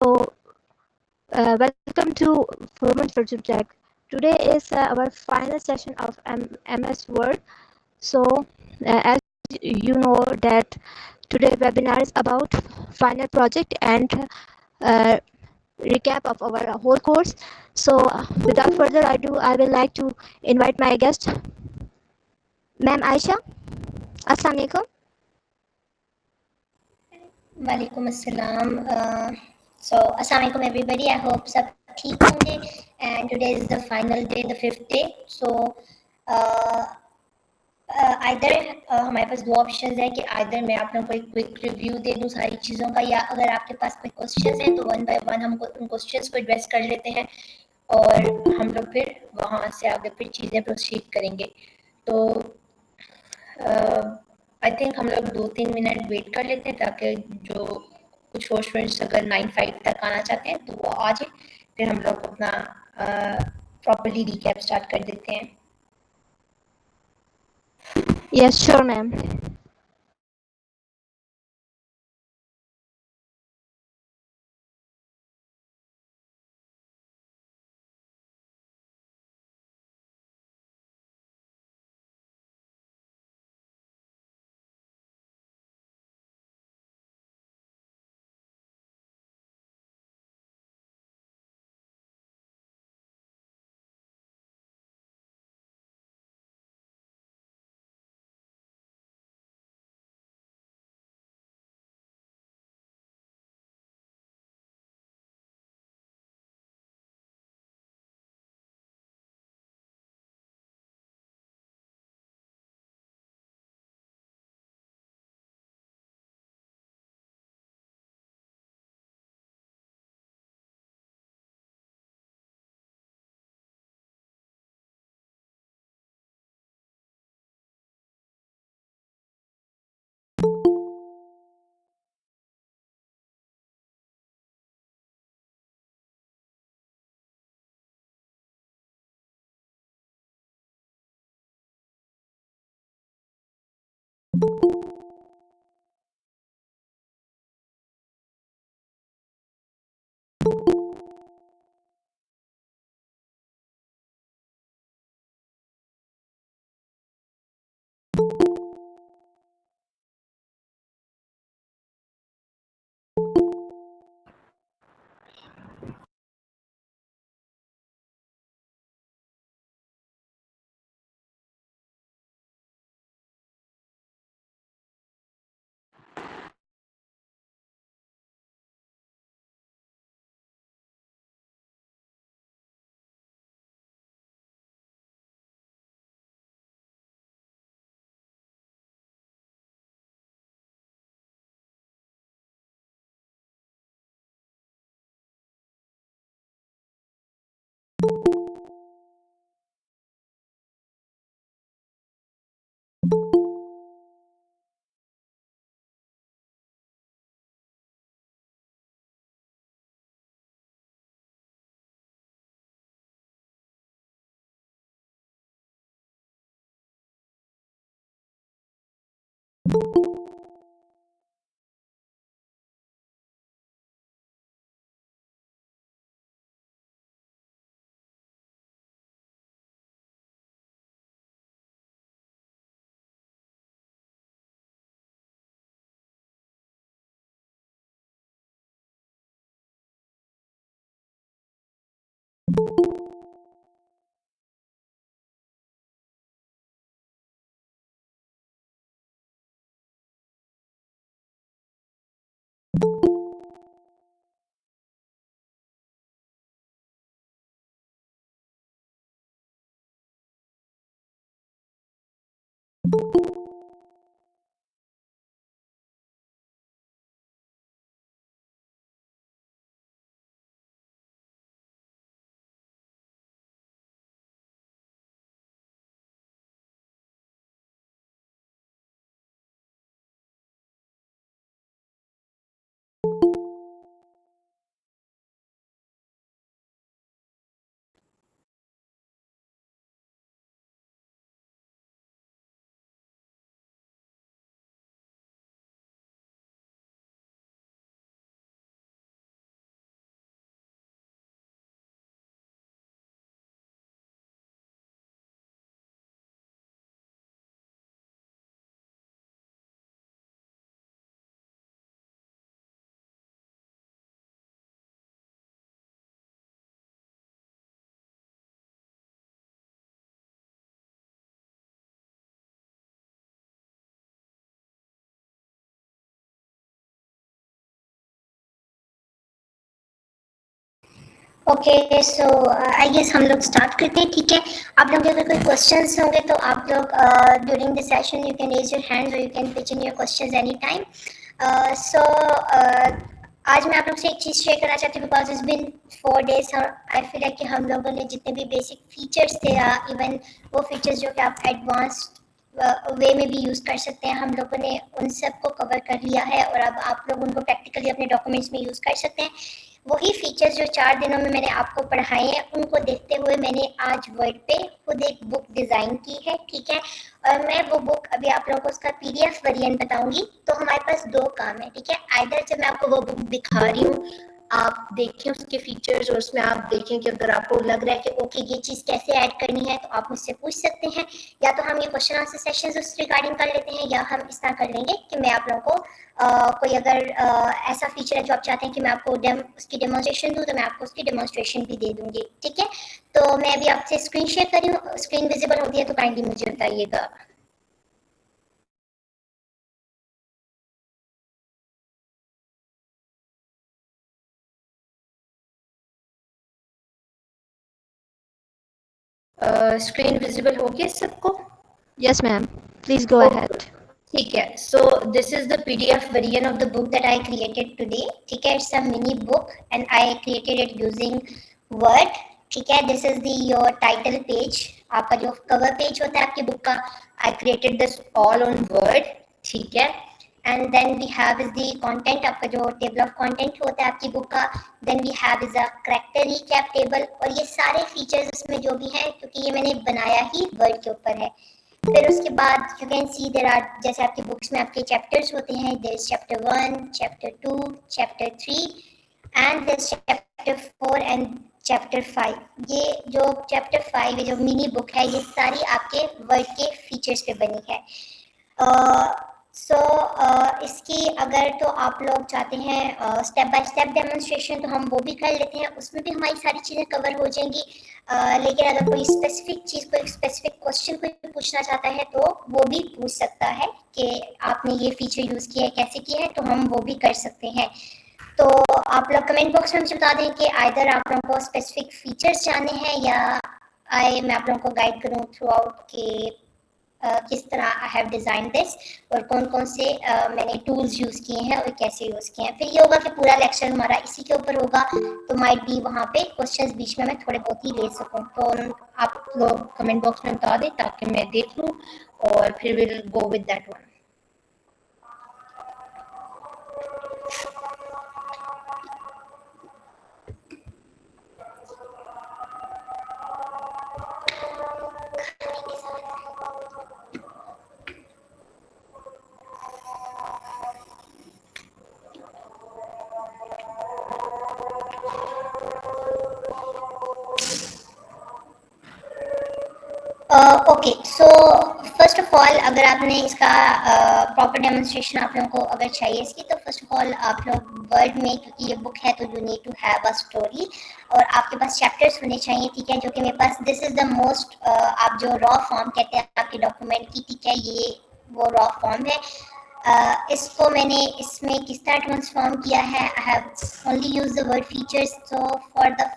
Welcome to Women's Virtual Tech. Today is our final session of MS Word. So, as you know that today webinar is about final project and uh, recap of our whole course. So, without further ado, I will like to invite my guest, Ma'am Aisha. Assalamu alaikum. Walaikum assalam. Assalamu alaikum everybody. I hope सब ठीक होंगे. And today is the final day, the 5th day. So either हमारे पास दो options है कि either मैं आप लोगों को एक क्विक रिव्यू दे दूं सारी चीज़ों का, या अगर आपके पास कोई क्वेश्चंस हैं तो वन बाय वन हम उन क्वेश्चंस को एड्रेस कर लेते हैं और हम लोग फिर वहाँ से आगे फिर चीज़ें प्रोसीड करेंगे. तो आई थिंक हम लोग 2-3 मिनट वेट कर लेते हैं ताकि जो कुछ और स्टूडेंट्स अगर 9-5 तक आना चाहते हैं तो वो आ जाए, फिर हम लोग अपना प्रॉपर्ली रिकैप स्टार्ट कर देते हैं. Yes, sure, ma'am. Okay, so I guess हम लोग स्टार्ट करते हैं, ठीक है। आप लोग अगर कोई क्वेश्चंस होंगे तो आप लोग during the session you can raise your hands और you can pitch in your questions any time. So आज मैं आप लोग से एक चीज़ शेयर करना चाहती हूँ, बिकॉज इट्स बिन 4 days और आई फील लाइक कि हम लोगों ने जितने भी बेसिक फीचर्स थे या इवन वो फीचर्स जो कि आप एडवांस्ड वे में भी यूज़ कर सकते हैं, हम लोगों ने उन सब को कवर कर लिया है और अब आप लोग उनको प्रैक्टिकली अपने डॉक्यूमेंट्स में यूज़ कर सकते हैं। वही फीचर्स जो 4 दिनों में मैंने आपको पढ़ाए हैं उनको देखते हुए मैंने आज वर्ड पे खुद एक बुक डिज़ाइन की है, ठीक है। और मैं वो बुक अभी आप लोगों को उसका PDF वेरिएंट बताऊंगी। तो हमारे पास 2 काम है, ठीक है। आइदर जब मैं आपको वो बुक दिखा रही हूँ आप देखें उसके फीचर्स और उसमें आप देखें कि अगर आपको लग रहा है कि ओके ये चीज़ कैसे ऐड करनी है तो आप मुझसे पूछ सकते हैं, या तो हम ये क्वेश्चन आंसर सेशंस उस रिगार्डिंग कर लेते हैं, या हम इस तरह कर लेंगे कि मैं आप लोगों को कोई अगर ऐसा फीचर है जो आप चाहते हैं कि मैं आपको उसकी डेमोन्स्ट्रेशन दूं तो मैं आपको उसकी डेमोन्स्ट्रेशन भी दे दूंगी, ठीक है। तो मैं अभी आपसे स्क्रीन शेयर कर रही हूँ, स्क्रीन विजिबल होती है तो काइंडली मुझे बताइएगा। स्क्रीन विजिबल हो गया सबको? Yes, ma'am. Please go ahead. ठीक है, सो this is the PDF version of the book that I created today, ठीक है। It's a mini book and I created it using Word, ठीक है। This is the your title page, आपका जो cover page होता है आपकी बुक का, I created this all on Word, ठीक है। And then we have is the content, आपका जो टेबल ऑफ कंटेंट होता है आपकी बुक का। Then we have is a character recap table, और ये सारे फीचर्स इसमें जो भी हैं क्योंकि ये मैंने बनाया ही वर्ड के ऊपर है। फिर उसके बाद you can see there are, जैसे आपकी बुक्स में आपके चैप्टर्स होते हैं, there is chapter 1, chapter 2, chapter 3 and there is chapter 4 and chapter 5। ये जो चैप्टर 5 है जो मिनी बुक है ये सारी आपके वर्ड के फीचर्स पे बनी है। सो इसकी अगर तो आप लोग चाहते हैं स्टेप बाय स्टेप डेमोन्स्ट्रेशन तो हम वो भी कर लेते हैं, उसमें भी हमारी सारी चीज़ें कवर हो जाएंगी। लेकिन अगर कोई स्पेसिफिक चीज़, कोई स्पेसिफिक क्वेश्चन कोई पूछना चाहता है तो वो भी पूछ सकता है कि आपने ये फीचर यूज़ किया है, कैसे किया है, तो हम वो भी कर सकते हैं। तो आप लोग कमेंट बॉक्स में मुझे बता दें कि आइदर आप लोगों को स्पेसिफिक फीचर्स जानने हैं या मैं आप लोगों को गाइड करूँ थ्रू आउट के किस तरह आई हैव डिज़ाइन दिस और कौन कौन से मैंने टूल्स यूज़ किए हैं और कैसे यूज़ किए हैं। फिर ये होगा कि पूरा लेक्चर हमारा इसी के ऊपर होगा, तो माइट भी वहाँ पे क्वेश्चंस बीच में मैं थोड़े बहुत ही ले सकूँ। तो आप लोग कमेंट बॉक्स में बता दें ताकि मैं देख लूँ और फिर will go with that one. Okay, so first of all अगर आपने इसका प्रॉपर डेमोन्स्ट्रेशन आप लोगों को अगर चाहिए इसकी, तो फर्स्ट ऑफ ऑल आप लोग वर्ड में, क्योंकि ये बुक है तो you need to have a story और आपके पास चैप्टर्स होने चाहिए, ठीक है। जो कि मेरे पास दिस इज द मोस्ट, आप जो रॉ फॉर्म कहते हैं आपके डॉक्यूमेंट की, ठीक है, ये वो रॉ फॉर्म है। इसको मैंने इसमें किस तरह ट्रांसफॉर्म किया है, I have only use the word features. So for the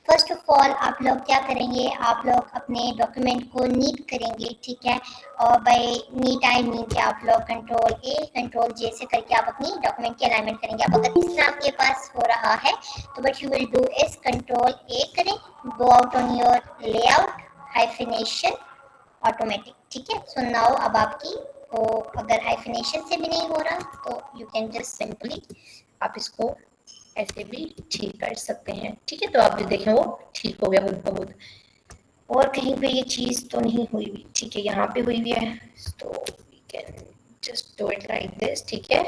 first of all आप लोग क्या करेंगे, आप लोग अपने डॉक्यूमेंट को नीट करेंगे, ठीक है। और बाय नीट आई मीन कि आप लोग कंट्रोल ए कंट्रोल जे से करके आप अपनी डॉक्यूमेंट की अलाइनमेंट करेंगे। अब अगर इस तरह आपके पास हो रहा है तो what you will do is control A करें, go out on your layout, hyphenation, automatic, ठीक है। सो नाउ अब आपकी तो अगर हाइफिनेशन से भी नहीं हो रहा तो यू कैन जस्ट सिंपली आप इसको ऐसे भी ठीक कर सकते हैं, ठीक है। तो आप जो देखें वो ठीक हो गया बहुत। और कहीं पे ये चीज़ तो नहीं हुई हुई, ठीक है, यहाँ पे हुई हुई है, तो we can just do it like this, ठीक है।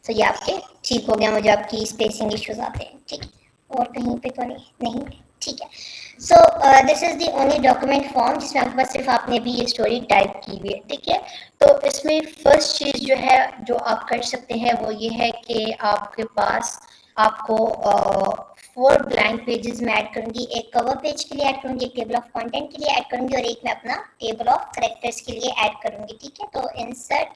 तो ये आपके ठीक हो गया, मुझे आपकी स्पेसिंग इश्यूज आते हैं, ठीक है, और कहीं पे तो नहीं, ठीक है। सो this is the only document form जिसमें आपके पास सिर्फ आपने भी ये स्टोरी टाइप की हुई है, ठीक है। तो इसमें फर्स्ट चीज़ जो है जो आप कर सकते हैं वो ये है कि आपके पास आपको 4 ब्लैंक पेजेस में ऐड करूंगी, एक कवर पेज के लिए ऐड करूंगी, एक टेबल ऑफ कंटेंट के लिए ऐड करूंगी और एक मैं अपना टेबल ऑफ करेक्टर्स के लिए ऐड करूंगी, ठीक है। तो insert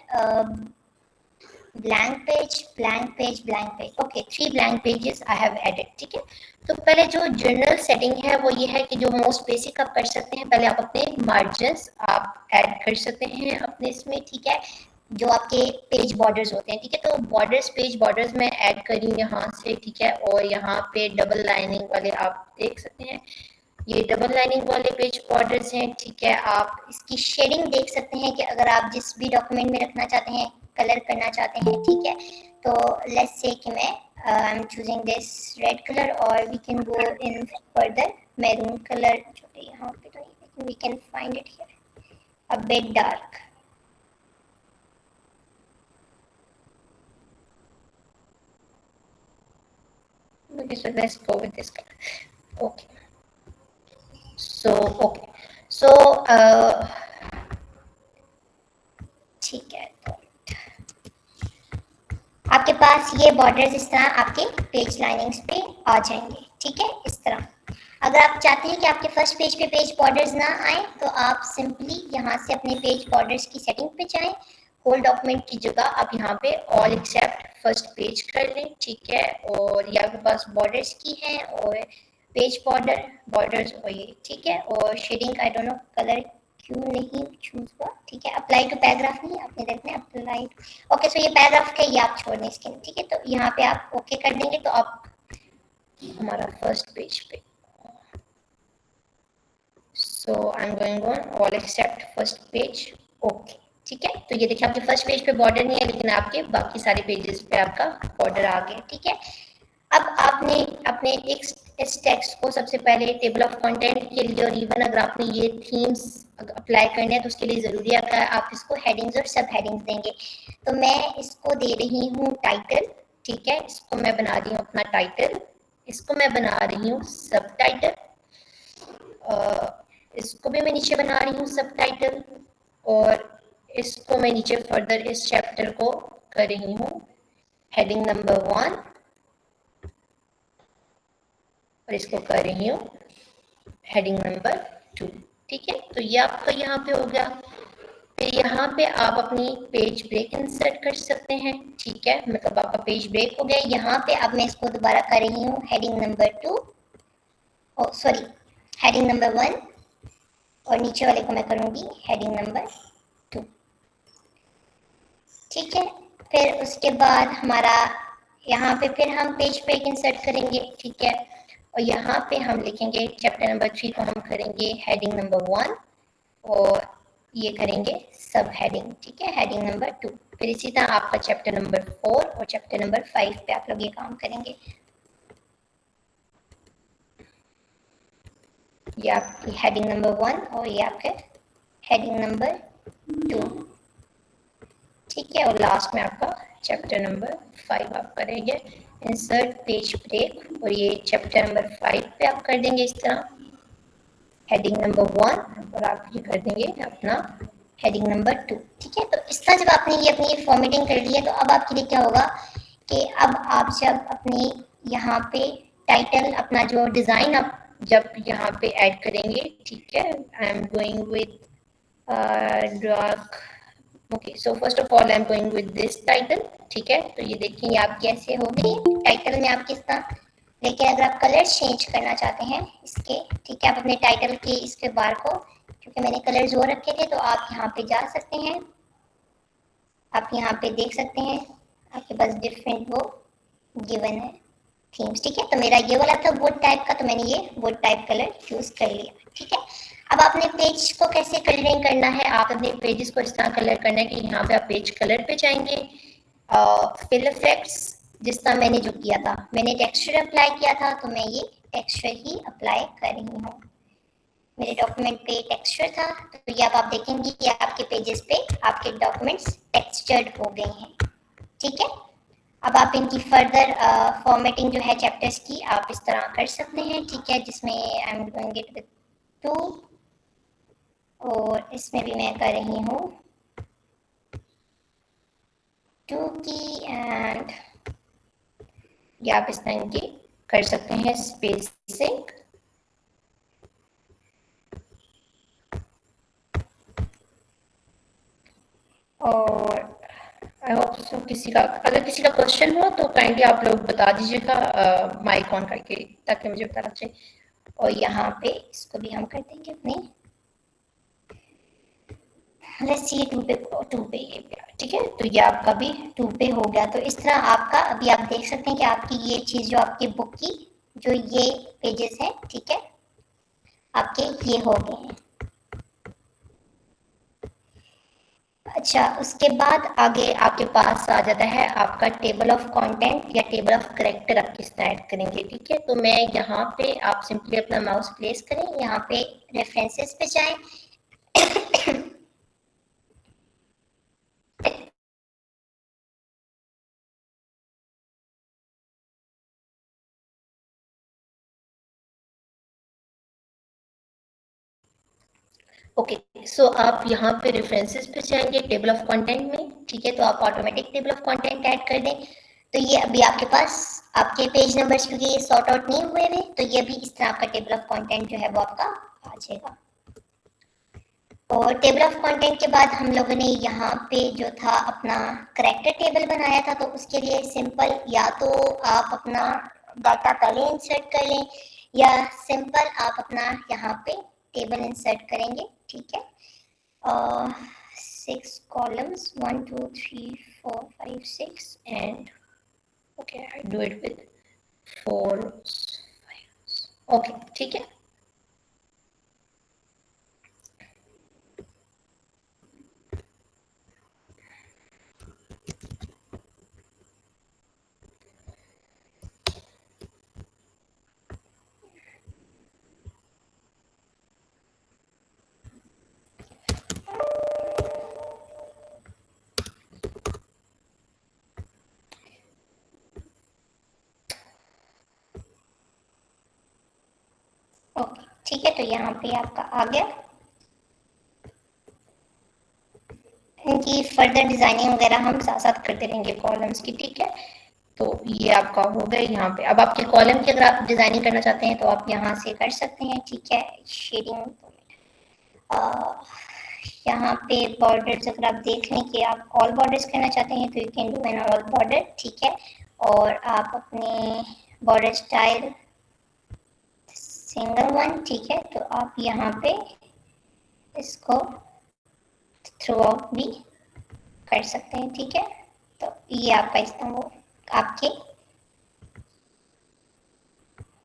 blank page, blank page, blank page. Okay, 3 blank pages I have added. ठीक है, तो पहले जो जनरल सेटिंग है वो ये है कि जो मोस्ट बेसिक आप कर सकते हैं, पहले आप अपने मार्जिन्स आप ऐड कर सकते हैं अपने इसमें। ठीक है, जो आपके पेज बॉर्डर्स होते हैं। ठीक है, तो बॉर्डर्स, पेज बॉर्डर्स मैं ऐड करी हूँ यहाँ से। ठीक है, और यहाँ पे डबल लाइनिंग वाले आप देख सकते हैं, ये डबल लाइनिंग वाले पेज बॉर्डर्स हैं। ठीक है, आप इसकी शेडिंग देख सकते हैं कि अगर आप जिस भी डॉक्यूमेंट में रखना चाहते हैं, कलर करना चाहते हैं। ठीक है, तो लेट्स से कि मैं I am choosing this red colour और we can go in further maroon colour जो है यहाँ पे, तो we can find it here a bit dark. Okay, so let's go with this color. Okay, so okay, so ठीक है, तो आपके पास ये बॉर्डर्स इस तरह आपके पेज लाइनिंग्स पे आ जाएंगे। ठीक है, इस तरह। अगर आप चाहते हैं कि आपके फर्स्ट पेज पे पेज बॉर्डर्स ना आए, तो आप सिंपली यहाँ से अपने पेज बॉर्डर्स की सेटिंग पे जाएं। होल डॉक्यूमेंट की जगह आप यहाँ पे ऑल एक्सेप्ट फर्स्ट पेज कर लें। ठीक है, और ये आपके पास बॉर्डर्स की है और पेज बॉर्डर्स और ये। ठीक है, और shading I don't know colour क्यों नहीं चूज हुआ। ठीक है, अप्लाई टू पैराग्राफ नहीं, अपने देखते हैं अप्लाई। ओके, सो ये पैराग्राफ का ये आप छोड़ दें इसके। ठीक है, तो यहाँ पे आप ओके कर देंगे तो आप हमारा फर्स्ट पेज पे। So I am going on all except first page. Okay, ठीक है, तो ये देखिए आपके फर्स्ट पेज पे बॉर्डर नहीं है, लेकिन आपके बाकी सारे पेजेस पे आपका बॉर्डर आ गया। ठीक है, अब आपने अपने इस टेक्स्ट को सबसे पहले टेबल ऑफ कंटेंट के लिए, और इवन अगर आपने ये थीम्स अप्लाई करने हैं तो उसके लिए ज़रूरी है कि आप इसको हेडिंग्स और सब हेडिंग्स देंगे। तो मैं इसको दे रही हूँ टाइटल। ठीक है, इसको मैं बना रही हूँ अपना टाइटल, इसको मैं बना रही हूँ सब टाइटल, इसको भी मैं नीचे बना रही हूँ सब टाइटल, और इसको मैं नीचे फर्दर इस चैप्टर को कर रही हूँ हेडिंग नंबर 1, और इसको कर रही हूँ हेडिंग नंबर 2। ठीक है, तो ये आपका यहाँ पे हो गया। फिर यहाँ पे आप अपनी पेज ब्रेक इंसर्ट कर सकते हैं। ठीक है, मतलब आपका पेज ब्रेक हो गया। यहाँ पे अब मैं इसको दोबारा कर रही हूँ heading number 2, sorry heading number 1, और नीचे वाले को मैं करूँगी हेडिंग नंबर 2। ठीक है, फिर उसके बाद हमारा यहाँ पे फिर हम पेज ब्रेक इंसर्ट करेंगे। ठीक है, और यहाँ पे हम लिखेंगे चैप्टर नंबर 3 को हम करेंगे हेडिंग नंबर 1, और ये करेंगे सब हेडिंग। ठीक है, हेडिंग नंबर 2। फिर इसी तरह आपका चैप्टर नंबर 4 और चैप्टर नंबर 5 पे आप लोग ये काम करेंगे। ये आपकी हेडिंग नंबर 1 और ये आपके हेडिंग नंबर 2। ठीक है, और लास्ट में आपका चैप्टर नंबर 5 आप करेंगे इंसर्ट पेज ब्रेक, और ये चैप्टर नंबर 5 पे आप कर देंगे इस तरह हेडिंग नंबर 1, और आप ये कर देंगे अपना हेडिंग नंबर 2। ठीक है, तो इस तरह जब आपने ये अपनी फॉर्मेटिंग कर ली है, तो अब आपके लिए क्या होगा कि अब आप जब अपने यहाँ पे टाइटल अपना जो डिज़ाइन आप जब यहाँ पे ऐड करेंगे। ठीक है, आई am going with dark. Okay, so first of all I am going with this title. ठीक है, तो ये देखिए ये आप कैसे हो गई टाइटल में आप किस तरह। लेकिन अगर आप कलर चेंज करना चाहते हैं इसके, ठीक है, आप अपने टाइटल के इसके बार को, क्योंकि मैंने कलर जो रखे थे, तो आप यहाँ पे जा सकते हैं। आप यहाँ पे देख सकते हैं आपके पास डिफरेंट वो गिवन है थीम्स। ठीक है, तो मेरा ये वाला था वुड टाइप का, तो मैंने ये वुड टाइप कलर चूज कर लिया। ठीक है, अब आपने पेज को कैसे कलरिंग करना है, आप अपने पेजेस को इस तरह कलर करना है कि यहाँ पे आप पेज कलर पे जाएंगे, फिल इफेक्ट्स, जिस तरह मैंने जो किया था, मैंने टेक्सचर अप्लाई किया था, तो मैं ये टेक्सचर ही अप्लाई कर रही हूँ। मेरे डॉक्यूमेंट पे टेक्सचर था, तो ये आप देखेंगे कि आपके पेजेस पे आपके डॉक्यूमेंट्स टेक्सचर्ड हो गए हैं। ठीक है, अब आप इनकी फर्दर फॉर्मेटिंग जो है चैप्टर्स की आप इस तरह कर सकते हैं। ठीक है, जिसमें I am doing it with 2, और इसमें भी मैं कर रही हूँ 2 की, एंड ये आप इस तरह की कर सकते हैं स्पेसिंग। और आई होप सो किसी का अगर किसी का क्वेश्चन हो तो काइंडली आप लोग बता दीजिएगा माइक ऑन करके, ताकि मुझे पता लग जाए। और यहाँ पे इसको भी हम कर देंगे अपने, लेट्स सी 2 पे ये गया, ठीक है। तो ये आपका भी 2 पे हो गया। तो इस तरह आपका अभी आप देख सकते हैं कि आपकी ये चीज जो आपकी बुक की जो ये पेजेस हैं, ठीक है, आपके ये हो गए हैं। अच्छा, उसके बाद आगे आपके पास आ जाता है आपका टेबल ऑफ कंटेंट या टेबल ऑफ कैरेक्टर आप किस तरह ऐड करेंगे, ठीक है। तो मैं यहाँ पे, आप सिंपली अपना माउस प्लेस करें, यहाँ पे रेफरेंसेस पे जाएं। ओके, सो आप यहाँ पे रेफरेंसेस पे जाएंगे टेबल ऑफ कंटेंट में, ठीक है। तो आप automatic table of content add कर दें। तो ये अभी आपके पास आपके पेज नंबर्स, क्योंकि ये सॉर्ट आउट नहीं हुए हैं, तो ये भी इस तरह आपका टेबल ऑफ कंटेंट जो है वो आपका आ जाएगा। और टेबल ऑफ कंटेंट के बाद हम लोगों ने यहाँ पे जो था अपना करेक्टर टेबल बनाया था, तो उसके लिए सिंपल या तो आप अपना डाटा पहले इंसर्ट कर लें, या सिंपल आप अपना यहाँ पे टेबल इंसर्ट करेंगे, ठीक है। 6 columns, 1 2 3 4 5 6, and okay, I do it with 4 5, okay, ठीक है। ओके, ठीक है। तो यहाँ पे आपका आ गया। इनकी फर्दर डिजाइनिंग वगैरह हम साथ साथ करते रहेंगे कॉलम्स की, ठीक है। तो ये आपका हो गया यहाँ पे। अब आपके कॉलम की अगर आप डिजाइनिंग करना चाहते हैं तो आप यहाँ से कर सकते हैं, ठीक है। शेडिंग यहाँ पे बॉर्डर्स अगर आप देख लें कि आप ऑल बॉर्डर्स करना चाहते हैं तो you can do an all border, ठीक है। और आप अपने बॉर्डर स्टाइल सिंगल वन, ठीक है। तो आप यहाँ पे इसको थ्रू आउट भी कर सकते हैं, ठीक है। तो ये आपका इस तरह वो आपके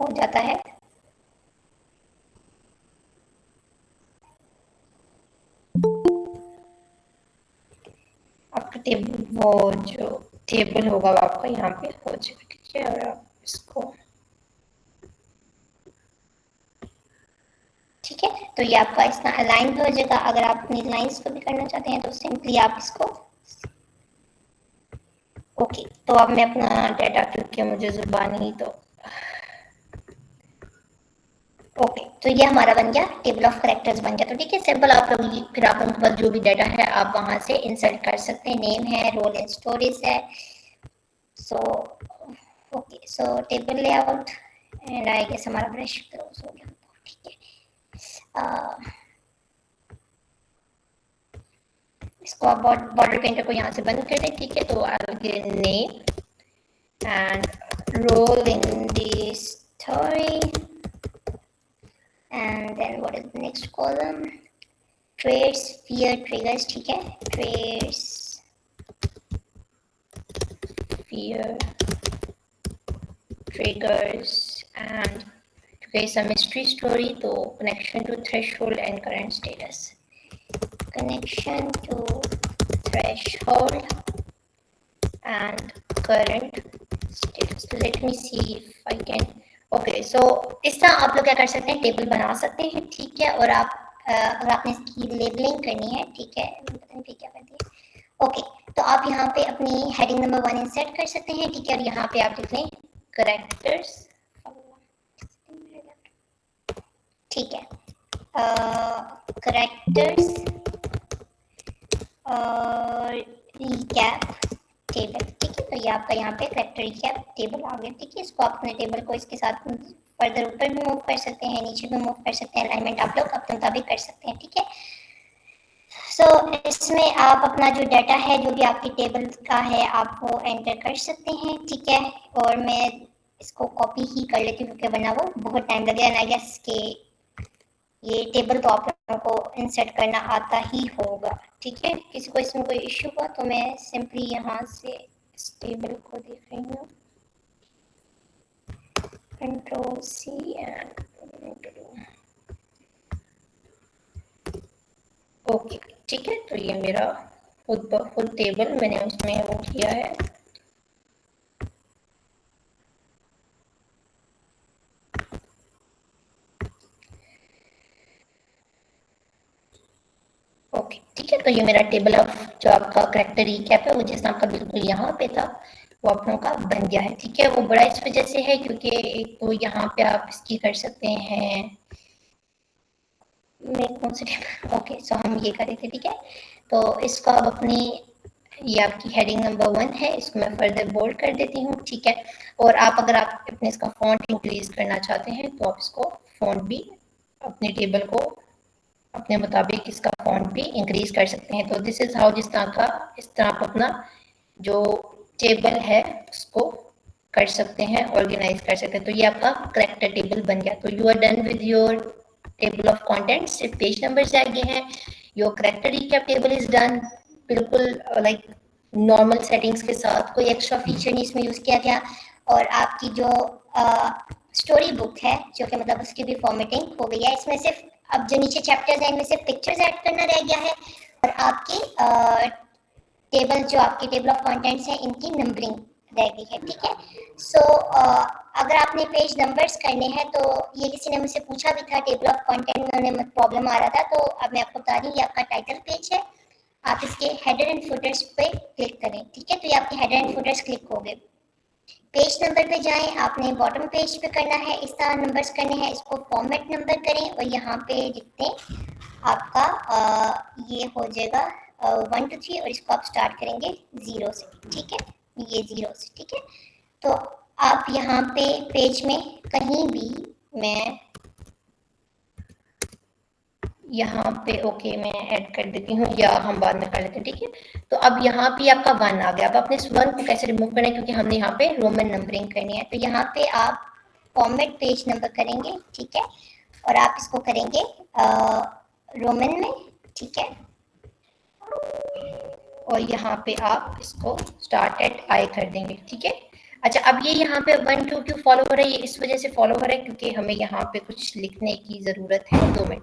हो जाता है। आपका टेबल, वो जो टेबल होगा वो आपका यहाँ पे हो जाएगा, ठीक है। और आप इसको, ठीक है। तो ये आपका इस तरह अलाइन हो जाएगा। अगर आप अपनी लाइंस को भी करना चाहते हैं तो सिंपली आप इसको, ओके। तो अब मैं अपना डाटा, क्योंकि मुझे जुबानी तो ओके, तो ये हमारा बन गया टेबल ऑफ कैरेक्टर्स बन गया। तो ठीक है, सिंपल आप लोग फिर आप लोगों के पास जो भी डाटा है आप वहां से इंसर्ट कर सकते हैं। नेम है, रोल एंड स्टोरीज है। So okay, so table layout and I guess हमारा ब्रश क्लोज हो गया, ठीक है। इसको आप बॉर्डर पेंटर को यहाँ से बंद कर दें, ठीक है। तो I will give name and role in the story, and then what is the next column? Traits, fear, triggers, ठीक है। Traits, fear, triggers, and क्योंकि it's a mystery story तो connection to threshold and current status, connection to threshold and current status. Let me see if I can. Okay, so इस तरह आप लोग क्या कर सकते हैं, टेबल बना सकते हैं, ठीक है। और आप अगर आपने इसकी लेबलिंग करनी है, ठीक है, पता नहीं क्या कर दिया। ओके, तो आप यहाँ पे अपनी हेडिंग नंबर 1 इंसर्ट कर सकते हैं, ठीक है। और यहाँ पे आप लिख लें कैरेक्टर्स, ठीक है, कैरेक्टर्स और रिकैप टेबल, ठीक है। तो ये आपका यहाँ पे कैरेक्टर रिकैप टेबल आ गया, ठीक है। इसको आप अपने टेबल को इसके साथ फर्दर ऊपर भी मूव कर सकते हैं, नीचे भी मूव कर सकते हैं, अलाइनमेंट आप लोग अपने मुताबिक कर सकते हैं, ठीक है। सो इसमें आप अपना जो डाटा है, जो भी आपकी टेबल का है, आप वो एंटर कर सकते हैं, ठीक है। और मैं इसको कॉपी ही कर लेती हूँ क्योंकि वरना वो बहुत टाइम लगेगा। आई गेस कि ये टेबल तो आप लोगों को इंसर्ट करना आता ही होगा, ठीक है। किसी को इसमें कोई इश्यू हुआ तो मैं सिंपली यहाँ से इस टेबल को देख रही हूँ, कंट्रोल सी एंड ओके, ठीक है। तो ये मेरा खुद टेबल मैंने उसमें वो किया है। ओके, ठीक है। तो ये मेरा टेबल ऑफ जो आपका करेक्टर रिकैप है, वो जैसा आपका बिल्कुल यहाँ पे था वो आप लोगों का बन गया है, ठीक है। वो बड़ा इस वजह से है क्योंकि एक तो यहाँ पे आप इसकी कर सकते हैं, मैं कौन से टेबल, ओके सो हम ये करेंगे, ठीक है। तो इसको अब अपनी, ये आपकी हेडिंग नंबर 1 है, इसको मैं फर्दर बोल्ड कर देती हूँ, ठीक है। और आप अगर आप अपने इसका फॉन्ट इंक्रीज करना चाहते हैं तो आप इसको फॉन्ट भी अपने टेबल को अपने मुताबिक इसका फॉन्ट भी इंक्रीज कर सकते हैं। तो दिस इज हाउ, इस तरह आप अपना जो टेबल है उसको कर सकते हैं, ऑर्गेनाइज कर सकते हैं। तो ये आपका करेक्टर टेबल बन गया। तो you are done with your table of contents, सिर्फ पेज नंबर्स आगे हैं। Your character recap table is done, बिल्कुल लाइक नॉर्मल सेटिंग्स के साथ, कोई एक्स्ट्रा फीचर नहीं इसमें यूज किया गया। और आपकी जो स्टोरी बुक है, जो कि मतलब उसकी भी फॉर्मेटिंग हो गई है। इसमें सिर्फ अब जो नीचे चैप्टर्स हैं इनमें सिर्फ पिक्चर्स ऐड करना रह गया है। और आपकी टेबल, जो आपकी टेबल ऑफ कंटेंट्स है, इनकी नंबरिंग रह गई है, ठीक है। सो अगर आपने पेज नंबर्स करने हैं तो ये किसी ने मुझसे पूछा भी था, टेबल ऑफ कंटेंट में प्रॉब्लम आ रहा था, तो अब मैं आपको बता रही हूँ, ये आपका टाइटल पेज है। आप इसके हेडर एंड फुटर्स पे क्लिक करें, ठीक है। तो ये आपके हेडर एंड फुटर्स क्लिक हो गए। पेज नंबर पे जाएं, आपने बॉटम पेज पे करना है, इस तरह नंबर्स करने हैं, इसको फॉर्मेट नंबर करें और यहाँ पे लिखते हैं आपका ये हो जाएगा 1 2 3 और इसको आप स्टार्ट करेंगे 0 से, ठीक है। ये 0 से, ठीक है। तो आप यहाँ पे पेज में कहीं भी, मैं यहाँ पे ओके मैं ऐड कर देती हूँ, या हम बाद में कर लेते हैं, ठीक है। तो अब यहाँ पे आपका 1 आ गया। अब अपने इस 1 को कैसे रिमूव करना है, क्योंकि हमने यहाँ पे रोमन नंबरिंग करनी है। तो यहाँ पे आप फॉर्मेट पेज नंबर करेंगे, ठीक है। और आप इसको करेंगे रोमन में, ठीक है। और यहाँ पे आप इसको स्टार्ट एट आई कर देंगे, ठीक है। अच्छा, अब ये यहाँ पे 1 2 क्यों फॉलो हो रहा है, ये इस वजह से फॉलो हो रहा है क्योंकि हमें यहाँ पे कुछ लिखने की जरूरत है 2 मिनट,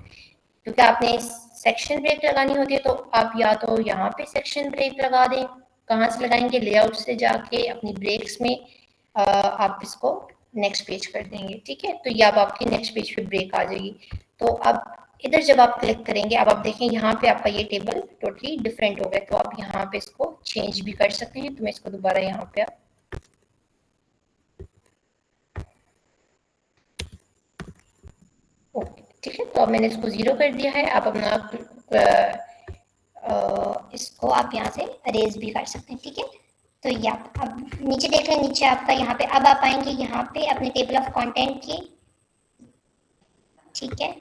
क्योंकि आपने सेक्शन ब्रेक लगानी होती है। तो आप या तो यहाँ पे सेक्शन ब्रेक लगा दें, कहाँ से लगाएंगे, लेआउट से जाके अपनी ब्रेक्स में आप इसको नेक्स्ट पेज कर देंगे, ठीक है। तो ये अब आपकी नेक्स्ट पेज पे ब्रेक आ जाएगी। तो अब इधर जब आप क्लिक करेंगे, अब आप देखें यहाँ पे आपका ये टेबल टोटली डिफरेंट हो गया। तो आप यहाँ पे इसको चेंज भी कर सकते हैं। तो मैं इसको दोबारा यहाँ पे ओके, ठीक है। तो अब मैंने इसको 0 कर दिया है। आप अपना इसको आप यहाँ से अरेज भी कर सकते हैं, ठीक है। तो ये आप अब नीचे देख लें, नीचे आपका यहाँ पे अब आप आएंगे यहाँ पे अपने टेबल ऑफ कंटेंट की, ठीक है।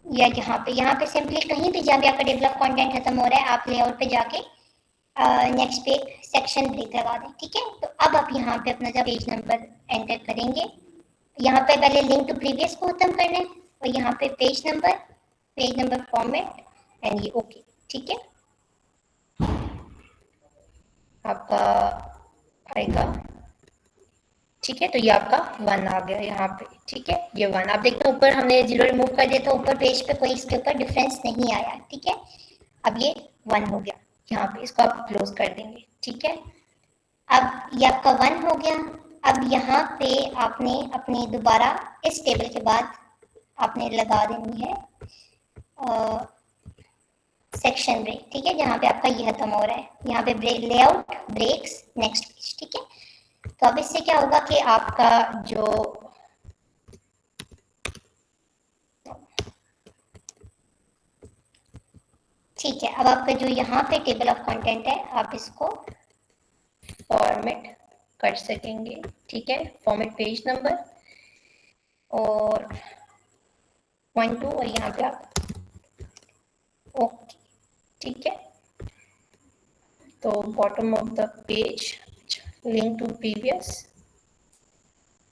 या यहाँ पे सिंपली कहीं भी जहाँ भी आपका टेबल ऑफ कंटेंट खत्म हो रहा है, आप लेआउट पे जाके नेक्स्ट पे सेक्शन ब्रेक लगा दें, ठीक है। तो अब आप यहाँ पे अपना जब पेज नंबर एंटर करेंगे, यहाँ पे पहले लिंक टू प्रीवियस को खत्म करना है और यहाँ पे पेज नंबर फॉर्मेट एंड ये ओके, ठीक है। आपका आएगा, ठीक है। तो ये आपका 1 आ गया यहाँ पे, ठीक है। ये 1 आप देखते हैं, ऊपर हमने 0 रिमूव कर दिया तो ऊपर पेज पे कोई इसके ऊपर डिफरेंस नहीं आया, ठीक है। अब ये 1 हो गया यहाँ पे, इसको आप क्लोज कर देंगे, ठीक है। अब ये आपका 1 हो गया। अब यहाँ पे आपने अपनी दोबारा इस टेबल के बाद आपने लगा देनी है सेक्शन ब्रेक, ठीक है। जहाँ पे आपका ये खत्म हो रहा है, यहाँ पे break layout breaks next page, ठीक है। तो अब इससे क्या होगा कि आपका जो ठीक है, अब आपका जो यहाँ पे टेबल ऑफ कंटेंट है, आप इसको फॉर्मेट कर सकेंगे, ठीक है। फॉर्मेट पेज नंबर और 1 2 और यहाँ पे आप ओके, ठीक है। तो bottom of the page link to previous,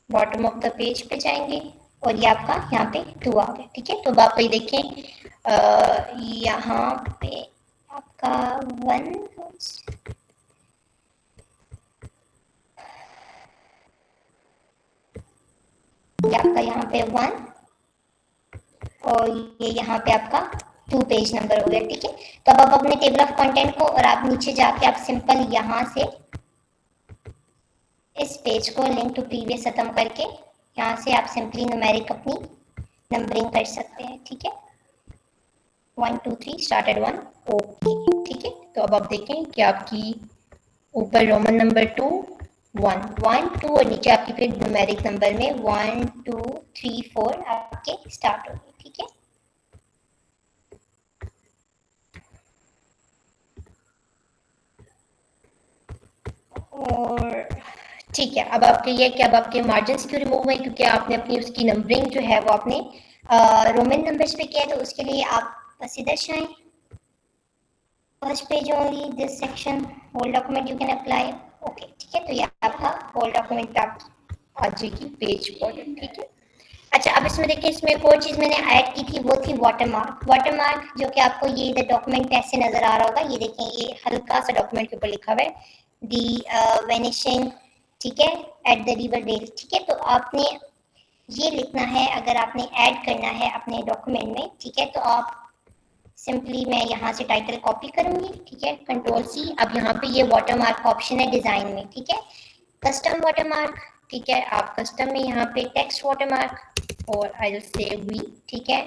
bottom of the page पे जाएंगे और ये आपका यहाँ पे 2 आ गया, ठीक है। तो अब आप ये देखें यहाँ पे आपका 1, ये आपका यहाँ पे 1 और ये यहाँ पे आपका 2 पेज नंबर हो गया, ठीक है। तो अब आप अपने टेबल ऑफ कंटेंट को और आप नीचे जाके आप सिंपल यहाँ से इस पेज को लिंक टू प्रीवियस खत्म करके यहाँ से आप सिंपली न्यूमेरिक अपनी नंबरिंग कर सकते हैं, ठीक है। 1 2 3 स्टार्टेड 1, ओके, ठीक है। तो अब आप देखें कि आपकी ऊपर रोमन नंबर 2 1 1 2 और नीचे आपकी फिर न्यूमेरिक नंबर में 1 2 3 4 आपके स्टार्ट हो गए, ठीक है। और ठीक है, अब आपके ये कि अब आपके मार्जिन क्यों रिमूव हुए, क्योंकि आपने अपनी उसकी नंबरिंग जो है वो आपने रोमन नंबर्स पे किया है। तो उसके लिए आप बस इधर से आए, first page only this section whole document you can apply, okay, ठीक है। तो ये आपका होल डॉक्यूमेंट आप आ जाएगी पेज बॉर्डर, ठीक है। अच्छा, अब इसमें देखिए, इसमें एक और चीज़ मैंने ऐड की थी, वो थी वाटरमार्क। वाटरमार्क जो कि आपको ये इधर डॉक्यूमेंट पे ऐसे नजर आ रहा होगा, ये देखें, ये हल्का सा डॉक्यूमेंट के ऊपर लिखा हुआ है दी वेनिशिंग, ठीक है, एट द रिवर डेल, ठीक है। तो आपने ये लिखना है, अगर आपने ऐड करना है अपने डॉक्यूमेंट में, ठीक है। तो आप सिंपली, मैं यहाँ से टाइटल कॉपी करूंगी, ठीक है, कंट्रोल सी। अब यहाँ पे ये वाटरमार्क ऑप्शन है डिजाइन में, ठीक है, कस्टम वाटरमार्क, ठीक है। आप कस्टम में यहाँ पे टेक्स्ट वाटरमार्क और आई विल से वी, ठीक है,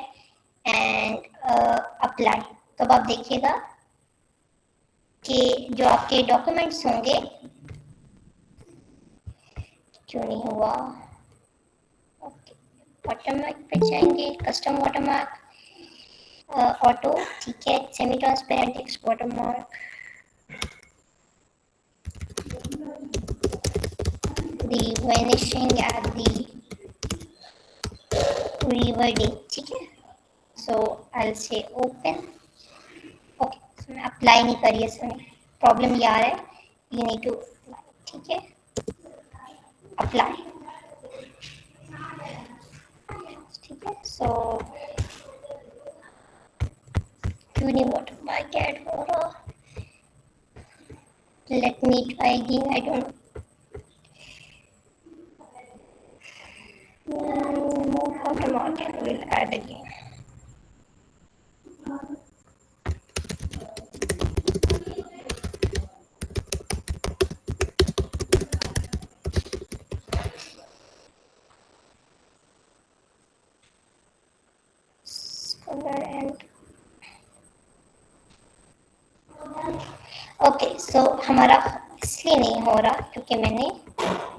एंड अप्लाई। तो अब आप देखिएगा कि जो आपके डॉक्यूमेंट्स होंगे, क्यों नहीं हुआ, ओके, वाटरमार्क पे जाएंगे, कस्टम वाटरमार्क ऑटो, ठीक है, semi transparent text watermark, the vanishing at the river day, ठीक है। so I'll say open, okay, so मैं अप्लाई नहीं करी है, इसमें प्रॉब्लम ये आ रहा है, you need to apply, ठीक है, अप्लाई, ठीक है। so क्यों नहीं वाटरमार्क ऐड हो रहा, let me try again, I don't know, more watermark and we'll add again. Color and okay, so हमारा इसलिए नहीं हो रहा क्योंकि मैंने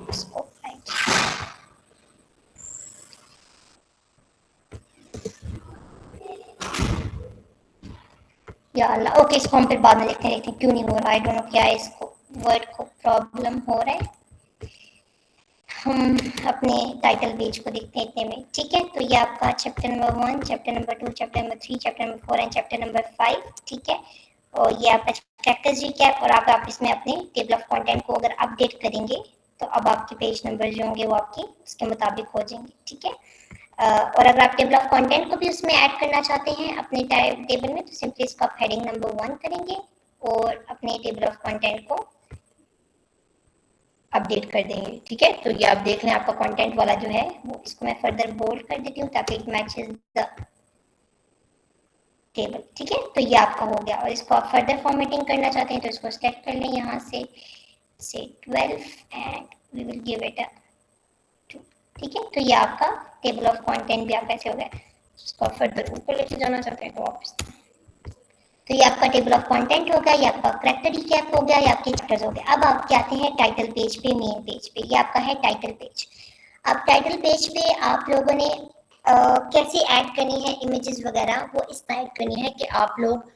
उसको या अल्लाह, ओके, इसको हम फिर बाद में देखते हैं क्यों नहीं हो रहा, आई डोंट नो क्या है, इसको वर्ड को प्रॉब्लम हो रहा है। हम अपने टाइटल पेज को देखते हैं इतने में, ठीक है। तो ये आपका chapter number 1, chapter number 2, chapter number 3, chapter number 4 and chapter number 5, ठीक है। और ये आपका कैरेक्टर्स रिकैप, और आप इसमें अपने टेबल ऑफ कंटेंट को अगर अपडेट करेंगे तो अब आपके पेज नंबर जो होंगे वो आपके उसके मुताबिक हो जाएंगे, ठीक है। और अगर आप टेबल ऑफ कंटेंट को भी उसमें ऐड करना चाहते हैं अपने टेबल में, तो सिंपली इसको आप हेडिंग नंबर 1 करेंगे और अपने टेबल ऑफ कंटेंट को अपडेट कर देंगे, ठीक है। तो ये आप देख लें, आपका कंटेंट वाला जो है वो, इसको मैं फर्दर बोल्ड कर देती हूँ ताकि इट मैचेस द टेबल, ठीक है। तो ये आपका हो गया, और इसको आप फर्दर फॉर्मेटिंग करना चाहते हैं तो इसको सेलेक्ट कर लें यहाँ से 12 and we will give it a 2, ठीक है। तो ये आपका टेबल ऑफ कंटेंट भी आपका ऐसे हो गया। इसको फर्दर ऊपर लेके जाना चाहते हैं तो वापस, तो ये आपका टेबल ऑफ कंटेंट हो गया, ये आपका कैरेक्टर रिकैप हो गया, ये आपके चैप्टर्स हो गए। अब आप आते हैं टाइटल पेज पे, मेन पेज पे, ये आपका है टाइटल पेज। अब टाइटल पेज पे आप लोगों ने कैसे ऐड करनी है इमेजेस वगैरह, वो इस तरह ऐड करनी है कि आप लोग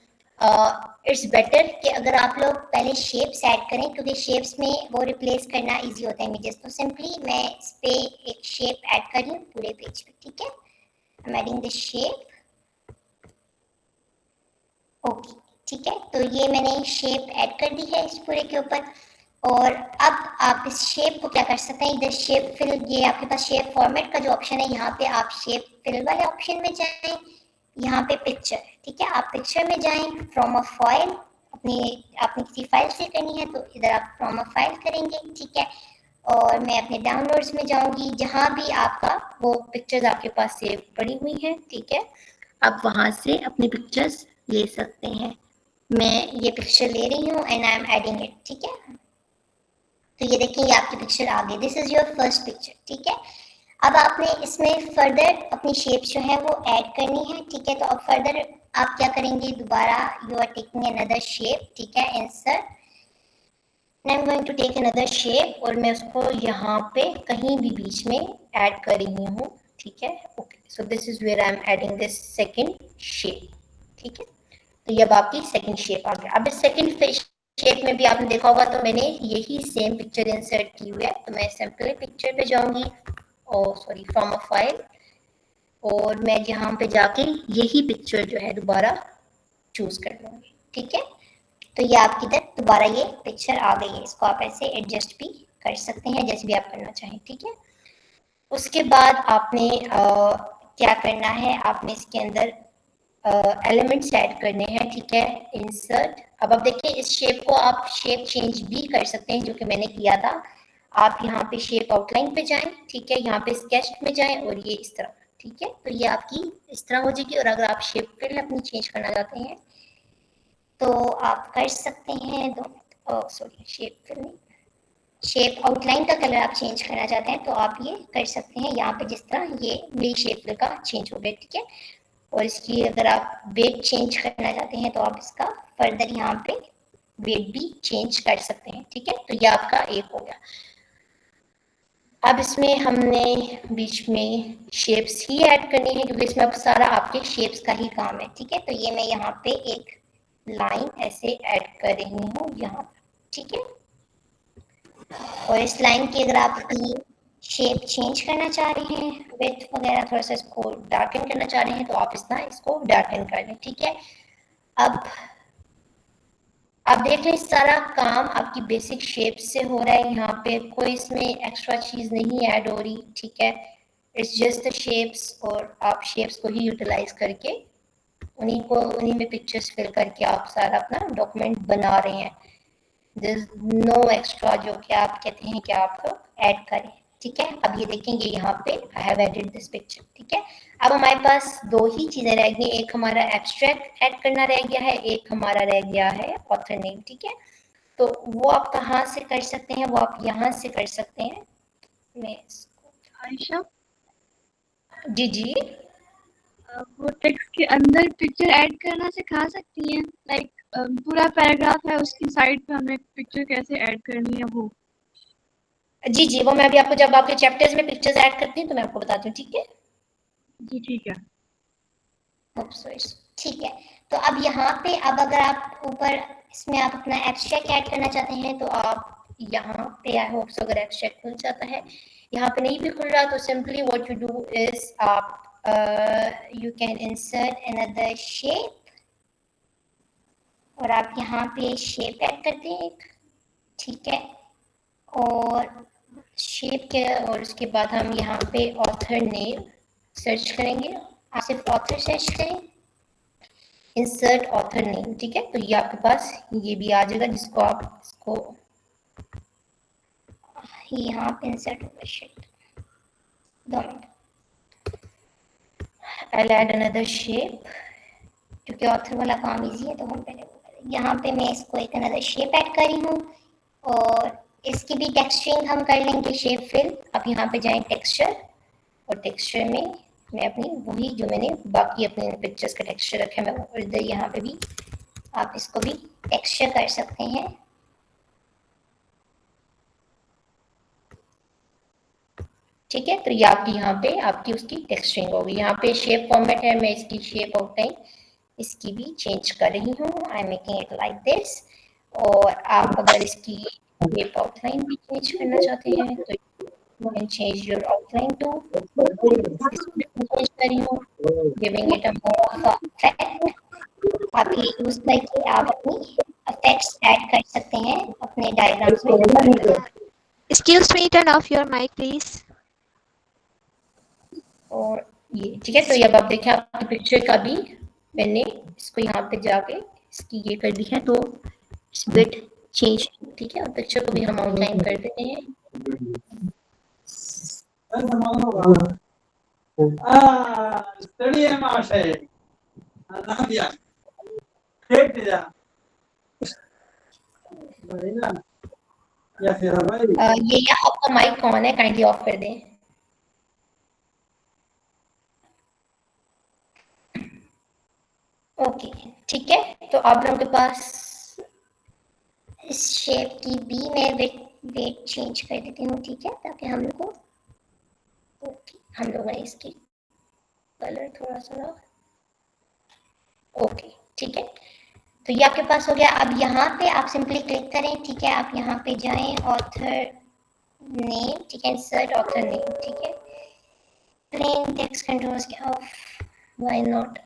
इट्स बेटर कि अगर आप लोग पहले शेप्स ऐड करें, क्योंकि शेप्स में वो रिप्लेस करना इजी होता है इमेजेस। तो सिंपली मैं इस पे एक शेप ऐड कर रही हूँ पूरे पेज पे, ठीक है। आई am adding this shape, okay, ठीक है, तो ये मैंने शेप ऐड कर दी है इस पूरे के ऊपर। और अब आप इस शेप को क्या कर सकते हैं, इधर शेप फिल, ये आपके पास शेप फॉर्मेट का जो ऑप्शन है, यहाँ पे आप शेप फिल वाले ऑप्शन में जाएं, यहाँ पे पिक्चर, ठीक है, आप पिक्चर में जाएं, फ्रॉम अ फाइल, आपने किसी फाइल से करनी है तो इधर आप फ्रॉम अ फाइल करेंगे, ठीक है। और मैं अपने डाउनलोड्स में जाऊंगी, जहाँ भी आपका वो पिक्चर्स आपके पास सेव पड़ी हुई हैं, ठीक है, आप वहां से अपनी पिक्चर्स ले सकते हैं। मैं ये पिक्चर ले रही हूँ and I am adding it, ठीक है। तो ये देखिए, ये आपकी पिक्चर आ गई, this is your first picture, ठीक है। अब आपने इसमें फर्दर अपनी शेप्स जो है वो ऐड करनी है, ठीक है। तो अब फर्दर आप क्या करेंगे, दोबारा you are taking another shape, ठीक है, insert, I am going to take another shape, और मैं उसको यहाँ पे कहीं भी बीच में ऐड कर रही हूँ, ठीक है। Okay, so this is where I am adding this second shape, ठीक है। तो ये अब आपकी सेकंड शेप आ गया। अब इस सेकंड शेप में भी आपने देखा होगा, तो मैंने यही सेम पिक्चर इंसर्ट की हुई है, तो मैं सिंपली पिक्चर पे जाऊंगी, और सॉरी, फ्रॉम अ फाइल, और मैं यहाँ पे जाके यही पिक्चर जो है दोबारा चूज कर लूंगी, ठीक है। तो ये आपकी इधर दोबारा ये पिक्चर आ गई है, इसको आप ऐसे एडजस्ट भी कर सकते हैं जैसे भी आप करना चाहें, ठीक है। उसके बाद आपने क्या करना है, आपने इसके अंदर एलिमेंट्स ऐड करने हैं, ठीक है, इंसर्ट। अब आप देखिए, इस शेप को आप शेप चेंज भी कर सकते हैं, जो कि मैंने किया था। आप यहाँ पे शेप आउटलाइन पे जाएं, ठीक है, यहाँ पे स्केच में जाएं, और ये इस तरह, ठीक है। तो ये आपकी इस तरह हो जाएगी। और अगर आप शेप फिल अपनी चेंज करना चाहते हैं तो आप कर सकते हैं, तो सॉरी, शेप फिल नहीं, शेप आउटलाइन का कलर आप चेंज करना चाहते हैं तो आप ये कर सकते हैं, यहाँ पे जिस तरह ये मेरी शेप फिल का चेंज हो गया, ठीक है। और इसकी अगर आप वेट चेंज करना चाहते हैं तो आप इसका फर्दर यहाँ पे वेट भी चेंज कर सकते हैं, ठीक है। तो ये आपका एक हो गया। अब इसमें हमने बीच में शेप्स ही ऐड करनी है, क्योंकि इसमें अब सारा आपके शेप्स का ही काम है, ठीक है। तो ये मैं यहाँ पे एक लाइन ऐसे ऐड कर रही हूँ यहाँ, ठीक है। और इस लाइन की अगर आप अपनी शेप चेंज करना चाह रहे हैं, विड्थ वगैरह थोड़ा सा इसको डार्कन करना चाह रहे हैं, तो आप इस तरह इसको डार्कन कर लें, ठीक है। अब आप देख लें, सारा काम आपकी बेसिक शेप से हो रहा है, यहाँ पे कोई इसमें एक्स्ट्रा चीज नहीं ऐड हो रही, ठीक है। इट्स जस्ट द शेप्स, और आप शेप्स को ही यूटिलाइज करके उन्हीं में पिक्चर्स फिल करके आप सारा अपना डॉक्यूमेंट बना रहे हैं। नो एक्स्ट्रा जो कि आप कहते हैं कि आप ऐड करें, ठीक है। अब ये देखेंगे यहाँ पे I have added this picture, ठीक है। अब हमारे पास दो ही चीजें रह गई, एक हमारा एब्स्ट्रैक्ट ऐड करना रह गया है, एक हमारा रह गया है ऑथर नेम, ठीक है। तो वो आप कहाँ से कर सकते हैं, वो आप यहाँ से कर सकते हैं। मैं आयशा, जी जी, वो टेक्स्ट के अंदर पिक्चर ऐड करना सिखा सकती हैं? लाइक पूरा पैराग्राफ है, उसकी साइड पे हमें पिक्चर कैसे ऐड करनी है वो। जी जी, वो मैं अभी आपको, जब आपके चैप्टर्स में पिक्चर्स ऐड करती हूँ तो मैं आपको बताती हूँ, ठीक है। जी ठीक है। ठीक है। तो अब यहाँ पे, अब अगर आप ऊपर इसमें आप अपना एब्स्ट्रैक्ट ऐड करना चाहते हैं तो आप यहाँ पे, आई होप सो, अगर एब्स्ट्रैक्ट खुल जाता है, यहाँ पे नहीं भी खुल रहा तो simply what you do is आप you can insert another shape, और आप यहाँ पे शेप ऐड करते हैं एक, ठीक है। और शेप के, और उसके बाद हम यहाँ पे ऑथर नेम सर्च करेंगे, आप सिर्फ ऑथर सर्च करें, इंसर्ट ऑथर नेम, ठीक है। तो ये आपके पास ये भी आ जाएगा, जिसको आप इसको यहाँ पे इंसर्ट होगा, shit, 2 minute, I'll add another shape, क्योंकि ऑथर वाला काम इजी है तो हम पहले यहाँ पे मैं इसको एक अनदर शेप ऐड कर रही हूँ, और इसकी भी टेक्सचरिंग हम कर लेंगे, शेप फिल। अब यहाँ पे जाएं टेक्सचर, और टेक्सचर में मैं अपनी वही जो मैंने बाकी अपने पिक्चर्स का टेक्सचर रखा है, मैं इधर यहाँ पे भी आप इसको भी टेक्सचर कर सकते हैं, ठीक है। तो ये आपकी यहाँ पे आपकी उसकी टेक्सचरिंग होगी। यहाँ पे शेप फॉर्मेट है, मैं इसकी शेप आउटलाइन इसकी भी चेंज कर रही हूँ, I am making it like this. और आप अगर इसकी शेप आउटलाइन भी चेंज करना चाहते हैं तो you can change your outline too. इसको चेंज कर रही हूँ, giving it a more of effect, आप ये यूज करके आप अपनी इफेक्ट्स ऐड कर सकते हैं अपने डायग्राम्स में। Excuse me, turn off your mic, please. और ये ठीक है, तो ये अब आप देखें आपकी पिक्चर का भी मैंने इसको यहाँ पे जाके इसकी ये कर दी है, तो इस बिट चेंज, ठीक है, और पिक्चर को भी हम आउटलाइन कर देते हैं। ये आपका माइक ऑन है, काइंडली ऑफ कर दें। ओके ठीक है, तो आप लोगों के पास इस शेप की भी मैं वेट चेंज कर देती हूँ, ठीक है, ताकि हम लोग को ओके हम लोग ने इसकी कलर थोड़ा सा ओके ठीक है, तो ये आपके पास हो गया। अब यहाँ पे आप सिंपली क्लिक करें, ठीक है, आप यहाँ पे जाएं ऑथर नेम, ठीक है, इंसर्ट ऑथर नेम, ठीक है, प्लेन टेक्स्ट कंट्रोल्स के of, why not,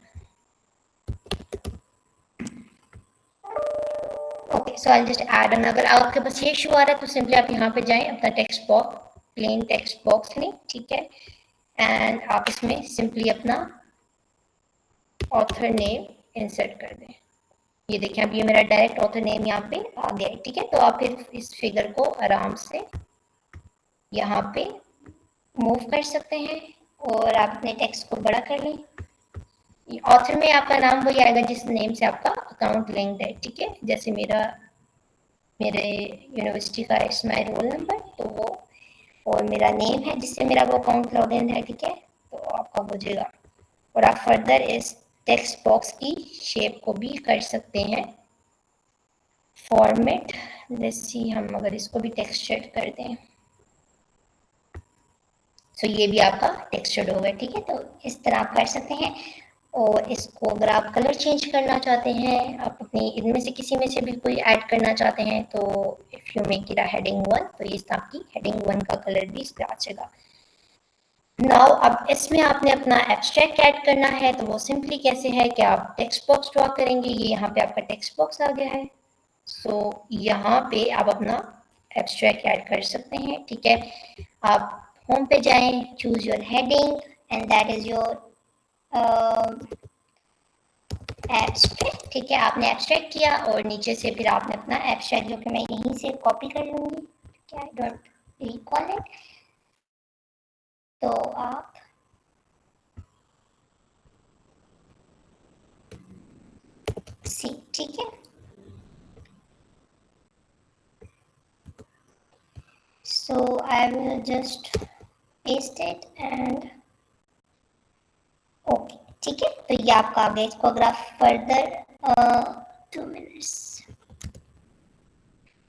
okay so I just add N. अगर आपके पास ये इशू आ रहा है तो सिंपली आप यहाँ पे जाएं, अपना text box, plain text box लें, ठीक है, एंड आप इसमें सिंपली अपना ऑथर नेम इंसर्ट कर दें। ये देखें अब ये मेरा डायरेक्ट ऑथर नेम यहाँ पे आ गया है, ठीक है, तो आप फिर इस फिगर को आराम से यहाँ पे मूव कर सकते हैं और आप अपने टेक्स्ट को बड़ा कर लें। ऑथर में आपका नाम वही आएगा जिस नेम से आपका अकाउंट लिंक्ड है, ठीक है, जैसे मेरे यूनिवर्सिटी का इट्स माय रोल नंबर, तो वो और मेरा नेम है जिससे मेरा वो अकाउंट लॉग इन है, ठीक है, तो आपका हो जाएगा। और आप फर्दर इस टेक्स्ट बॉक्स की शेप को भी कर सकते हैं फॉर्मेट, जैसे हम अगर इसको भी टेक्सचर्ड कर दें, तो ये भी आपका टेक्सचर्ड होगा, ठीक है, तो इस तरह आप कर सकते हैं। और इसको अगर आप कलर चेंज करना चाहते हैं, आप अपनी इनमें से किसी में से भी कोई ऐड करना चाहते हैं, तो if you make it a heading 1, तो इस आपकी हेडिंग 1 का कलर भी इस पे आ जाएगा। नाउ अब इसमें आपने अपना एब्स्ट्रैक्ट ऐड करना है, तो वो सिंपली कैसे है कि आप टेक्स्ट बॉक्स ड्रॉ करेंगे, ये यहाँ पे आपका टेक्स्ट बॉक्स आ गया है, सो यहाँ पे आप अपना एब्स्ट्रैक्ट ऐड कर सकते हैं, ठीक है, आप होम पे जाएं, choose your heading and that is your abstract, ठीक है, आपने एब्स्ट्रैक्ट किया और नीचे से फिर आपने अपना एब्स्ट्रैक्ट, जो कि मैं यहीं से कॉपी कर लूँगी, ठीक है, आई डोंट रिकॉल इट, तो आप सी, ठीक है, so I will just paste it and okay ठीक है, तो ये आपका आ गया। इसको अगर आप फर्दर 2 मिनट्स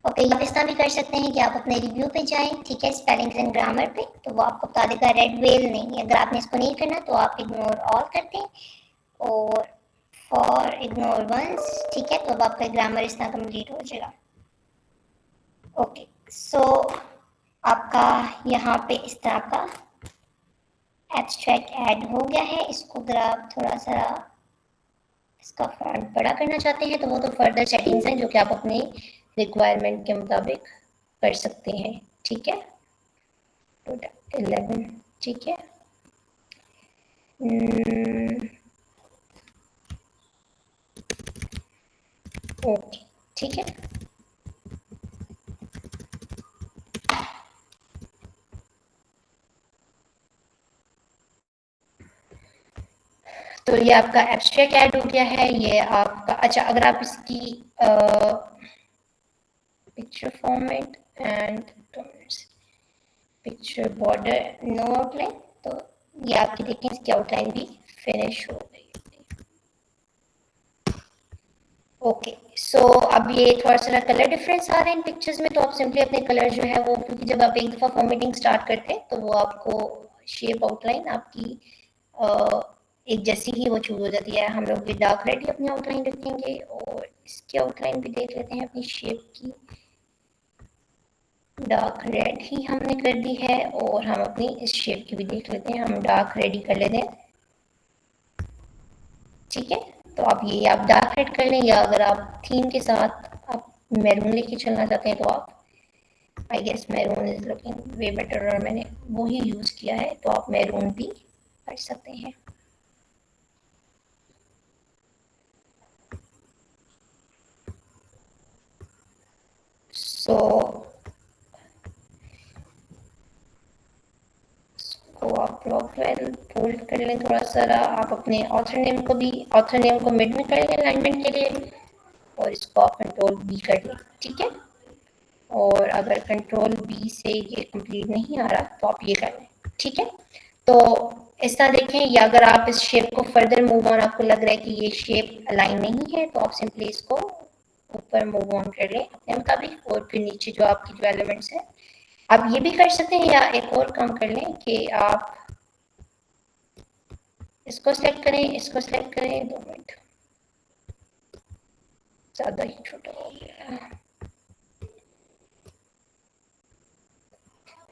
ओके आप इस तरह भी कर सकते हैं कि आप अपने रिव्यू पे जाएं, ठीक है, स्पेलिंग एंड ग्रामर पे, तो वो आपको बता देगा रेड वेल नहीं। अगर आपने इसको नहीं करना तो आप इग्नोर ऑल कर दें और फॉर इग्नोर वंस, ठीक है, तो अब आपका ग्रामर इस तरह कंप्लीट हो जाएगा। ओके सो आपका यहाँ पे इस तरह का एब्स्ट्रैक्ट ऐड हो गया है। इसको अगर आप थोड़ा सा इसका फॉन्ट बड़ा करना चाहते हैं तो वो तो फर्दर सेटिंग्स हैं जो कि आप अपनी रिक्वायरमेंट के मुताबिक कर सकते हैं, ठीक है, 11, ठीक है, ओके ठीक है, तो ये आपका एब्स्ट्रैक्ट ऐड हो गया है। ये आपका अच्छा, अगर आप इसकी picture format and picture border no outline, तो ये आपकी देखें इसकी आउटलाइन भी फिनिश हो गई। ओके सो अब ये थोड़ा सा कलर डिफरेंस आ रहे हैं इन पिक्चर्स में, तो आप सिंपली अपने कलर जो है वो, क्योंकि जब आप एक दफ़ा फॉर्मेटिंग स्टार्ट करते हैं तो वो आपको शेप आउटलाइन आपकी एक जैसी ही वो चूज हो जाती है। हम लोग भी डार्क रेड ही अपनी आउटलाइन रखेंगे और इसकी आउटलाइन भी देख लेते हैं अपनी शेप की, डार्क रेड ही हमने कर दी है और हम अपनी इस शेप की भी देख लेते हैं, हम डार्क रेड ही कर लेते हैं, ठीक है, तो आप ये आप डार्क रेड कर लें, या अगर आप थीम के साथ आप मैरून लेके चलना चाहते हैं तो आप, I guess maroon is looking way better, और मैंने वो ही यूज़ किया है, तो आप मैरून भी कर सकते हैं। सो इसको आप फोल्ड कर लें थोड़ा सा, आप अपने ऑथर नेम को मिड में कर लें अलाइनमेंट के लिए, और इसको आप कंट्रोल बी कर लें, ठीक है। और अगर कंट्रोल बी से ये कंप्लीट नहीं आ रहा तो आप ये कर लें, ठीक है। तो इस तरह देखें, या अगर आप इस शेप को फर्दर मूव ऑन, आपको लग रहा है कि ये शेप अलाइन नहीं है, तो आप सिंपली इसको ऊपर मूव ऑन कर लें अपने मुताबिक, और फिर नीचे जो आपकी जो एलिमेंट्स हैं आप ये भी कर सकते हैं, या एक और काम कर लें कि आप इसको सेलेक्ट करें 2 मिनट, ज़्यादा ही छोटा हो गया,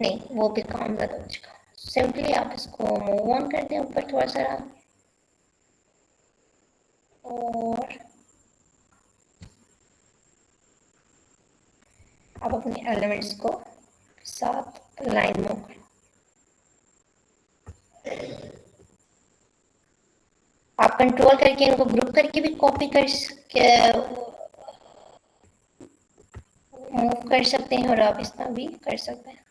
नहीं वो भी काम ज़्यादा हो चुका। सिंपली आप इसको मूव ऑन कर दें ऊपर थोड़ा सा, और आप अपने एलिमेंट्स को साथ लाइन मूव करें। आप कंट्रोल करके इनको ग्रुप करके भी कॉपी मूव कर सकते हैं, और आप इस तरह भी कर सकते हैं।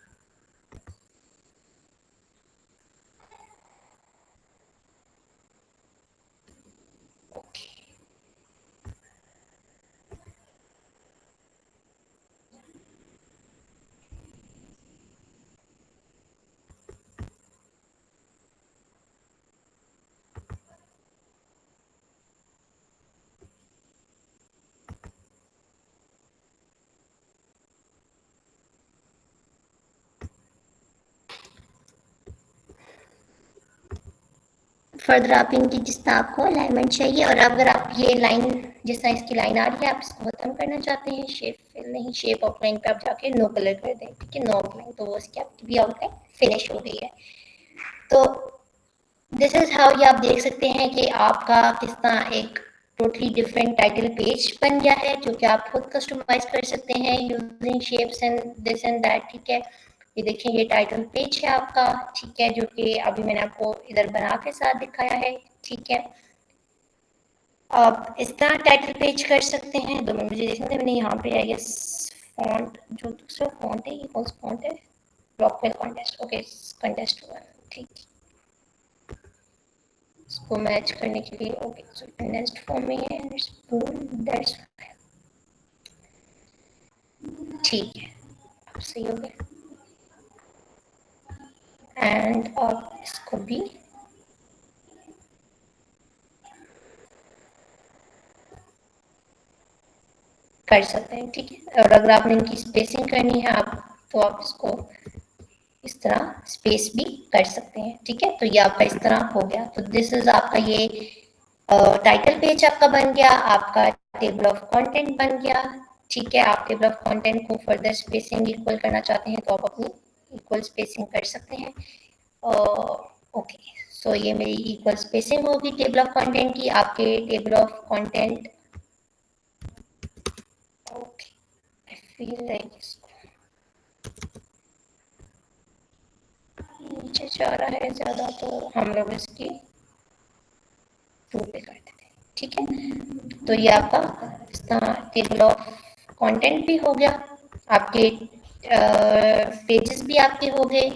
फर्दर आप इनकी जिस तरह आपको अलाइनमेंट चाहिए, और अगर आप ये लाइन जिस तरह इसकी लाइन आ रही है आप इसको खत्म करना चाहते हैं, शेप फिल नहीं, शेप आउटलाइन पे आप जाके नो कलर कर दें, ठीक है, नो आउटलाइन, तो वो इसकी आपकी भी आउटलाइन फिनिश हो गई है। तो दिस इज हाउ, ये आप देख सकते हैं कि आपका किस तरह एक टोटली डिफरेंट टाइटल पेज बन गया है, जो कि आप खुद कस्टमाइज कर सकते हैं using shapes and this and that, ठीक है। ये देखिए ये टाइटल पेज है आपका, ठीक है, जो कि अभी मैंने आपको इधर बना के साथ दिखाया है, ठीक है। आप इस तरह टाइटल पेज कर सकते हैं। 2 मिनट मुझे देखने दें, मैंने यहाँ पे आई गेस फॉन्ट, जो दूसरा फॉन्ट है, ये कौन सा फॉन्ट है, रॉकवेल कॉन्टेस्ट, ओके कॉन्टेस्ट 1, ठीक, इसको मैच करने के लिए, ओके सो कंडेंस्ड फॉर्म में है, इट्स बोल्ड, दैट्स ठीक है, अब सही हो गया। एंड अब इसको भी कर सकते हैं, ठीक है। और अगर आपने इनकी स्पेसिंग करनी है आप, तो आप इसको इस तरह स्पेस भी कर सकते हैं, ठीक है। तो ये आपका इस तरह हो गया। तो दिस इज आपका ये टाइटल पेज आपका बन गया, आपका टेबल ऑफ कंटेंट बन गया, ठीक है। आप टेबल ऑफ कंटेंट को फर्दर स्पेसिंग इक्वल करना चाहते हैं तो आप अपनी इक्वल स्पेसिंग कर सकते हैं। ओके सो ये मेरी इक्वल स्पेसिंग होगी टेबल ऑफ कंटेंट की। आपके table of content, okay I feel like नीचे जा रहा है ज़्यादा, तो हम लोग इसकी 2 पे कर देते हैं, ठीक है। तो ये आपका इसका टेबल ऑफ कंटेंट भी हो गया, आपके पेजेस भी आपके हो गए,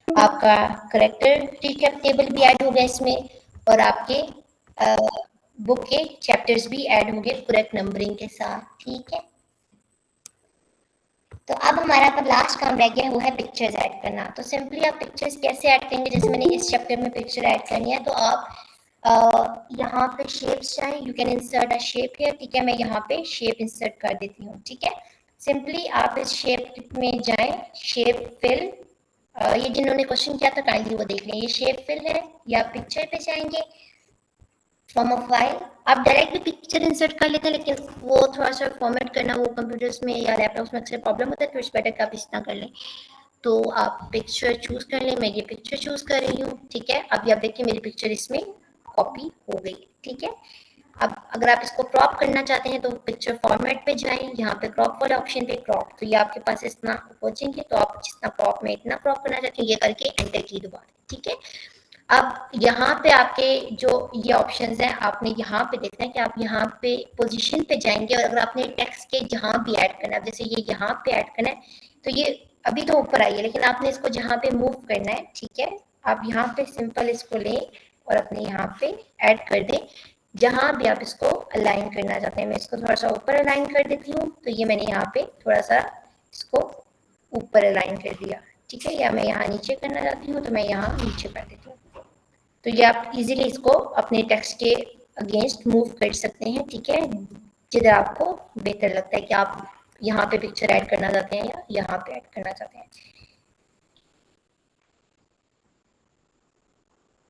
आपका करेक्टर रिकैप टेबल भी ऐड हो गया इसमें, और आपके बुक के चैप्टर्स भी ऐड हो गए करेक्ट नंबरिंग के साथ, ठीक है। तो अब हमारा अब लास्ट काम रह गया, वो है पिक्चर्स ऐड करना। तो सिंपली आप पिक्चर्स कैसे ऐड करेंगे, जैसे मैंने इस चैप्टर में पिक्चर ऐड करनी है, तो आप यहाँ पे शेप्स चाहें, you can insert a shape here, ठीक है। मैं यहाँ पे शेप इंसर्ट कर देती हूँ, ठीक है। सिंपली आप इस शेप में जाएं, शेप फिल, ये जिन्होंने क्वेश्चन किया था काइंडली वो देख लें, ये शेप फिल है, या पिक्चर पे जाएंगे, फ्रॉम अ फाइल, आप डायरेक्ट भी पिक्चर इंसर्ट कर लेते हैं, लेकिन वो थोड़ा सा फॉर्मेट करना वो कंप्यूटर्स में या लैपटॉप्स में अक्सर प्रॉब्लम होता है, तो इट्स बेटर कि आप इस तरह कर लें। तो आप पिक्चर चूज कर लें, मैं ये पिक्चर चूज कर रही हूँ, ठीक है। अभी आप देखिए मेरी पिक्चर इसमें कॉपी हो गई, ठीक है। अब अगर आप इसको क्रॉप करना चाहते हैं तो पिक्चर फॉर्मेट पे जाएं, यहाँ पे क्रॉप वाले ऑप्शन पे क्रॉप, तो ये आपके पास इतना पहुंचेंगे, तो आप जितना क्रॉप में इतना क्रॉप करना चाहते हैं ये करके एंटर की दबा दें, ठीक है। अब यहाँ पे आपके जो ये ऑप्शंस हैं, आपने यहाँ पे देखना है कि आप यहाँ पे पोजीशन पे जाएंगे, और अगर आपने टेक्स्ट के जहाँ भी ऐड करना है, जैसे ये यहाँ पे ऐड करना है, तो ये अभी तो ऊपर आई है, लेकिन आपने इसको जहाँ पे मूव करना है, ठीक है, आप यहाँ पे सिंपल इसको लें और अपने यहाँ पे ऐड कर दें जहाँ भी आप इसको अलाइन करना चाहते हैं। मैं इसको थोड़ा सा ऊपर अलाइन कर देती हूँ, तो ये मैंने यहाँ पे थोड़ा सा इसको ऊपर अलाइन कर दिया, ठीक है, या मैं यहाँ नीचे करना चाहती हूँ तो मैं यहाँ नीचे कर देती हूँ। तो ये आप इजीली इसको अपने टेक्स्ट के अगेंस्ट मूव कर सकते हैं, ठीक है, जिधर आपको बेहतर लगता है कि आप यहाँ पे पिक्चर ऐड करना चाहते हैं या यहाँ पे ऐड करना चाहते हैं।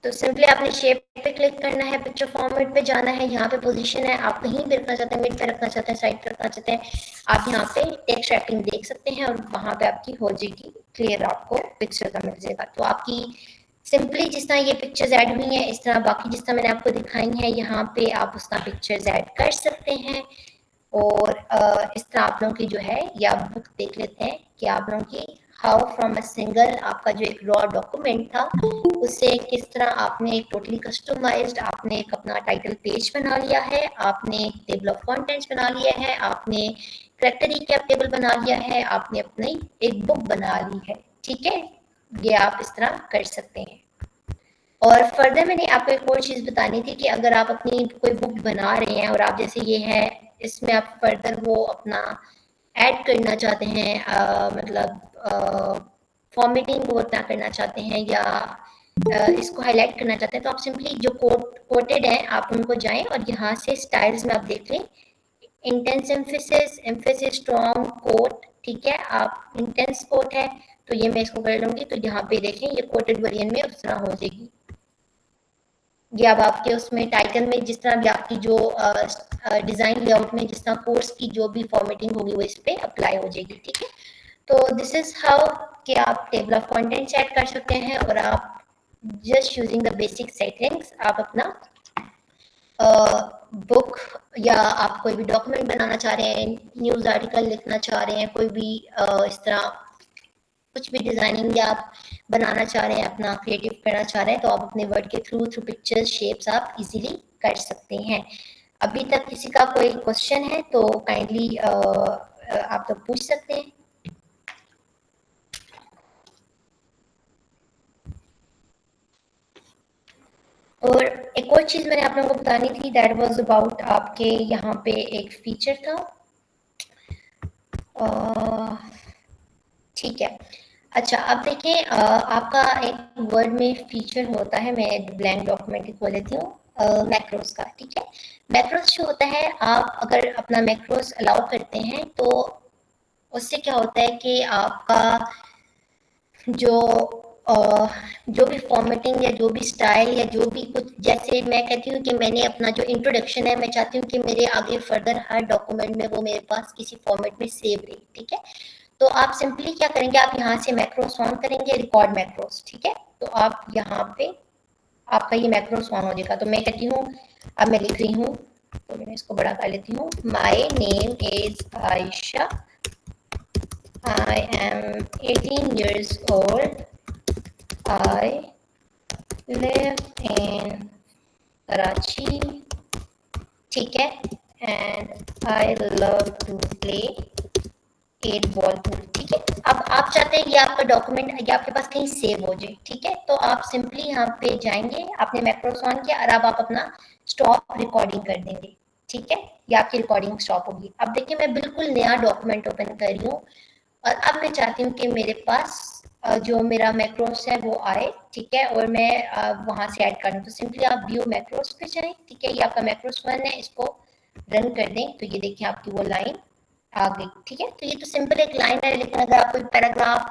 तो सिंपली आपने शेप पे क्लिक करना है, पिक्चर फॉर्मेट पे जाना है, यहाँ पे पोजीशन है, आप कहीं भी रखना चाहते हैं, मिड पे रखना चाहते हैं, साइड पे रखना चाहते हैं, आप यहाँ पे टेक्स्ट रैपिंग देख सकते हैं और वहाँ पे आपकी हो जाएगी क्लियर, आपको पिक्चर का मिल जाएगा। तो आपकी सिंपली जिस तरह ये पिक्चर्स ऐड हुई हैं, इस तरह बाकी जिस तरह मैंने आपको दिखाई है यहाँ पे आप उस तरह पिक्चर्स ऐड कर सकते हैं। और इस तरह आप लोगों की जो है या बुक देख लेते हैं कि आप लोगों की हाउ फ्रॉम अ सिंगल, आपका जो एक रॉ डॉक्यूमेंट था उससे किस तरह आपने एक टोटली कस्टमाइज्ड आपने एक अपना टाइटल पेज बना लिया है, आपने एक टेबल ऑफ कंटेंट्स बना लिया है, आपने कैरेक्टर रिकैप टेबल बना लिया है, आपने अपनी एक बुक बना ली है, ठीक है, ये आप इस तरह कर सकते हैं। और फर्दर मैंने आपको एक और चीज़ बतानी थी कि अगर आप अपनी कोई बुक बना रहे हैं और आप जैसे ये है इसमें आप फर्दर वो अपना ऐड करना चाहते हैं, मतलब फॉर्मेटिंग वो ना करना चाहते हैं या इसको हाईलाइट करना चाहते हैं, तो आप सिंपली जो कोटेड हैं आप उनको जाएं और यहाँ से स्टाइल्स में आप देख लें intense emphasis, emphasis strong quote, ठीक है, आप इंटेंस कोट है तो ये मैं इसको कर लूंगी, तो यहाँ पे देखें ये कोटेड वेरिएंट में उस तरह हो जाएगी। ये अब आपके उसमें टाइटल में जिस तरह भी आपकी जो डिजाइन लेआउट में जिस तरह कोर्स की जो भी फॉर्मेटिंग होगी वो इस पे अप्लाई हो जाएगी, ठीक है। तो दिस इज हाउ कि आप टेबल ऑफ कंटेंट्स ऐड कर सकते हैं और आप just using the basic settings आप अपना बुक या आप कोई भी डॉक्यूमेंट बनाना चाह रहे हैं, न्यूज़ आर्टिकल लिखना चाह रहे हैं, कोई भी इस तरह कुछ भी डिजाइनिंग या आप बनाना चाह रहे हैं, अपना क्रिएटिव करना चाह रहे हैं, तो आप अपने वर्ड के थ्रू पिक्चर्स शेप्स आप इजीली कर सकते हैं। अभी तक किसी का कोई क्वेश्चन है तो काइंडली आप तो पूछ सकते हैं। और एक और चीज मैंने आप लोगों को बतानी थी, दैट वाज अबाउट आपके यहाँ पे एक फीचर था, ठीक है। अच्छा अब देखें आपका एक वर्ड में फीचर होता है, मैं ब्लैंक डॉक्यूमेंट खोल लेती हूँ मैक्रोस का, ठीक है। मैक्रोस जो होता है आप अगर अपना मैक्रोस अलाउ करते हैं तो उससे क्या होता है कि आपका जो भी फॉर्मेटिंग या जो भी स्टाइल या जो भी कुछ, जैसे मैं कहती हूँ कि मैंने अपना जो इंट्रोडक्शन है मैं चाहती हूँ कि मेरे आगे फर्दर हर डॉक्यूमेंट में वो मेरे पास किसी फॉर्मेट में सेव रहे, ठीक है। तो आप सिंपली क्या करेंगे, आप यहाँ से मैक्रोस ऑन करेंगे, रिकॉर्ड मैक्रोस, ठीक है, तो आप यहाँ पे आपका ये मैक्रोस ऑन हो जाएगा। तो मैं कहती हूँ अब मैं लिख रही हूँ, तो मैं इसको बड़ा कर लेती हूँ, my name is Ayesha, I am 18 years old, I live in Karachi, ठीक है, and I love to play 8 ball pool, ठीक है। अब आप चाहते हैं ये आपका डॉक्यूमेंट ये आपके पास कहीं सेव हो जाए, ठीक है, तो आप सिंपली यहाँ पे जाएंगे, आपने मैक्रोस ऑन किया और अब आप अपना स्टॉप रिकॉर्डिंग कर देंगे, ठीक है, ये आपकी रिकॉर्डिंग स्टॉप होगी। अब देखिए मैं बिल्कुल नया डॉक्यूमेंट ओपन कर रही हूँ और अब मैं चाहती हूँ कि मेरे पास जो मेरा मैक्रोस है वो आए, ठीक है, और मैं वहाँ से ऐड करूँ, तो सिंपली आप व्यू मैक्रोस पे जाएं, ठीक है, ये आपका मैक्रोस 1 है, इसको रन कर दें, तो ये देखिए आपकी वो लाइन आ गई, ठीक है। तो ये तो सिंपल एक लाइन है, लेकिन अगर आप कोई पैराग्राफ,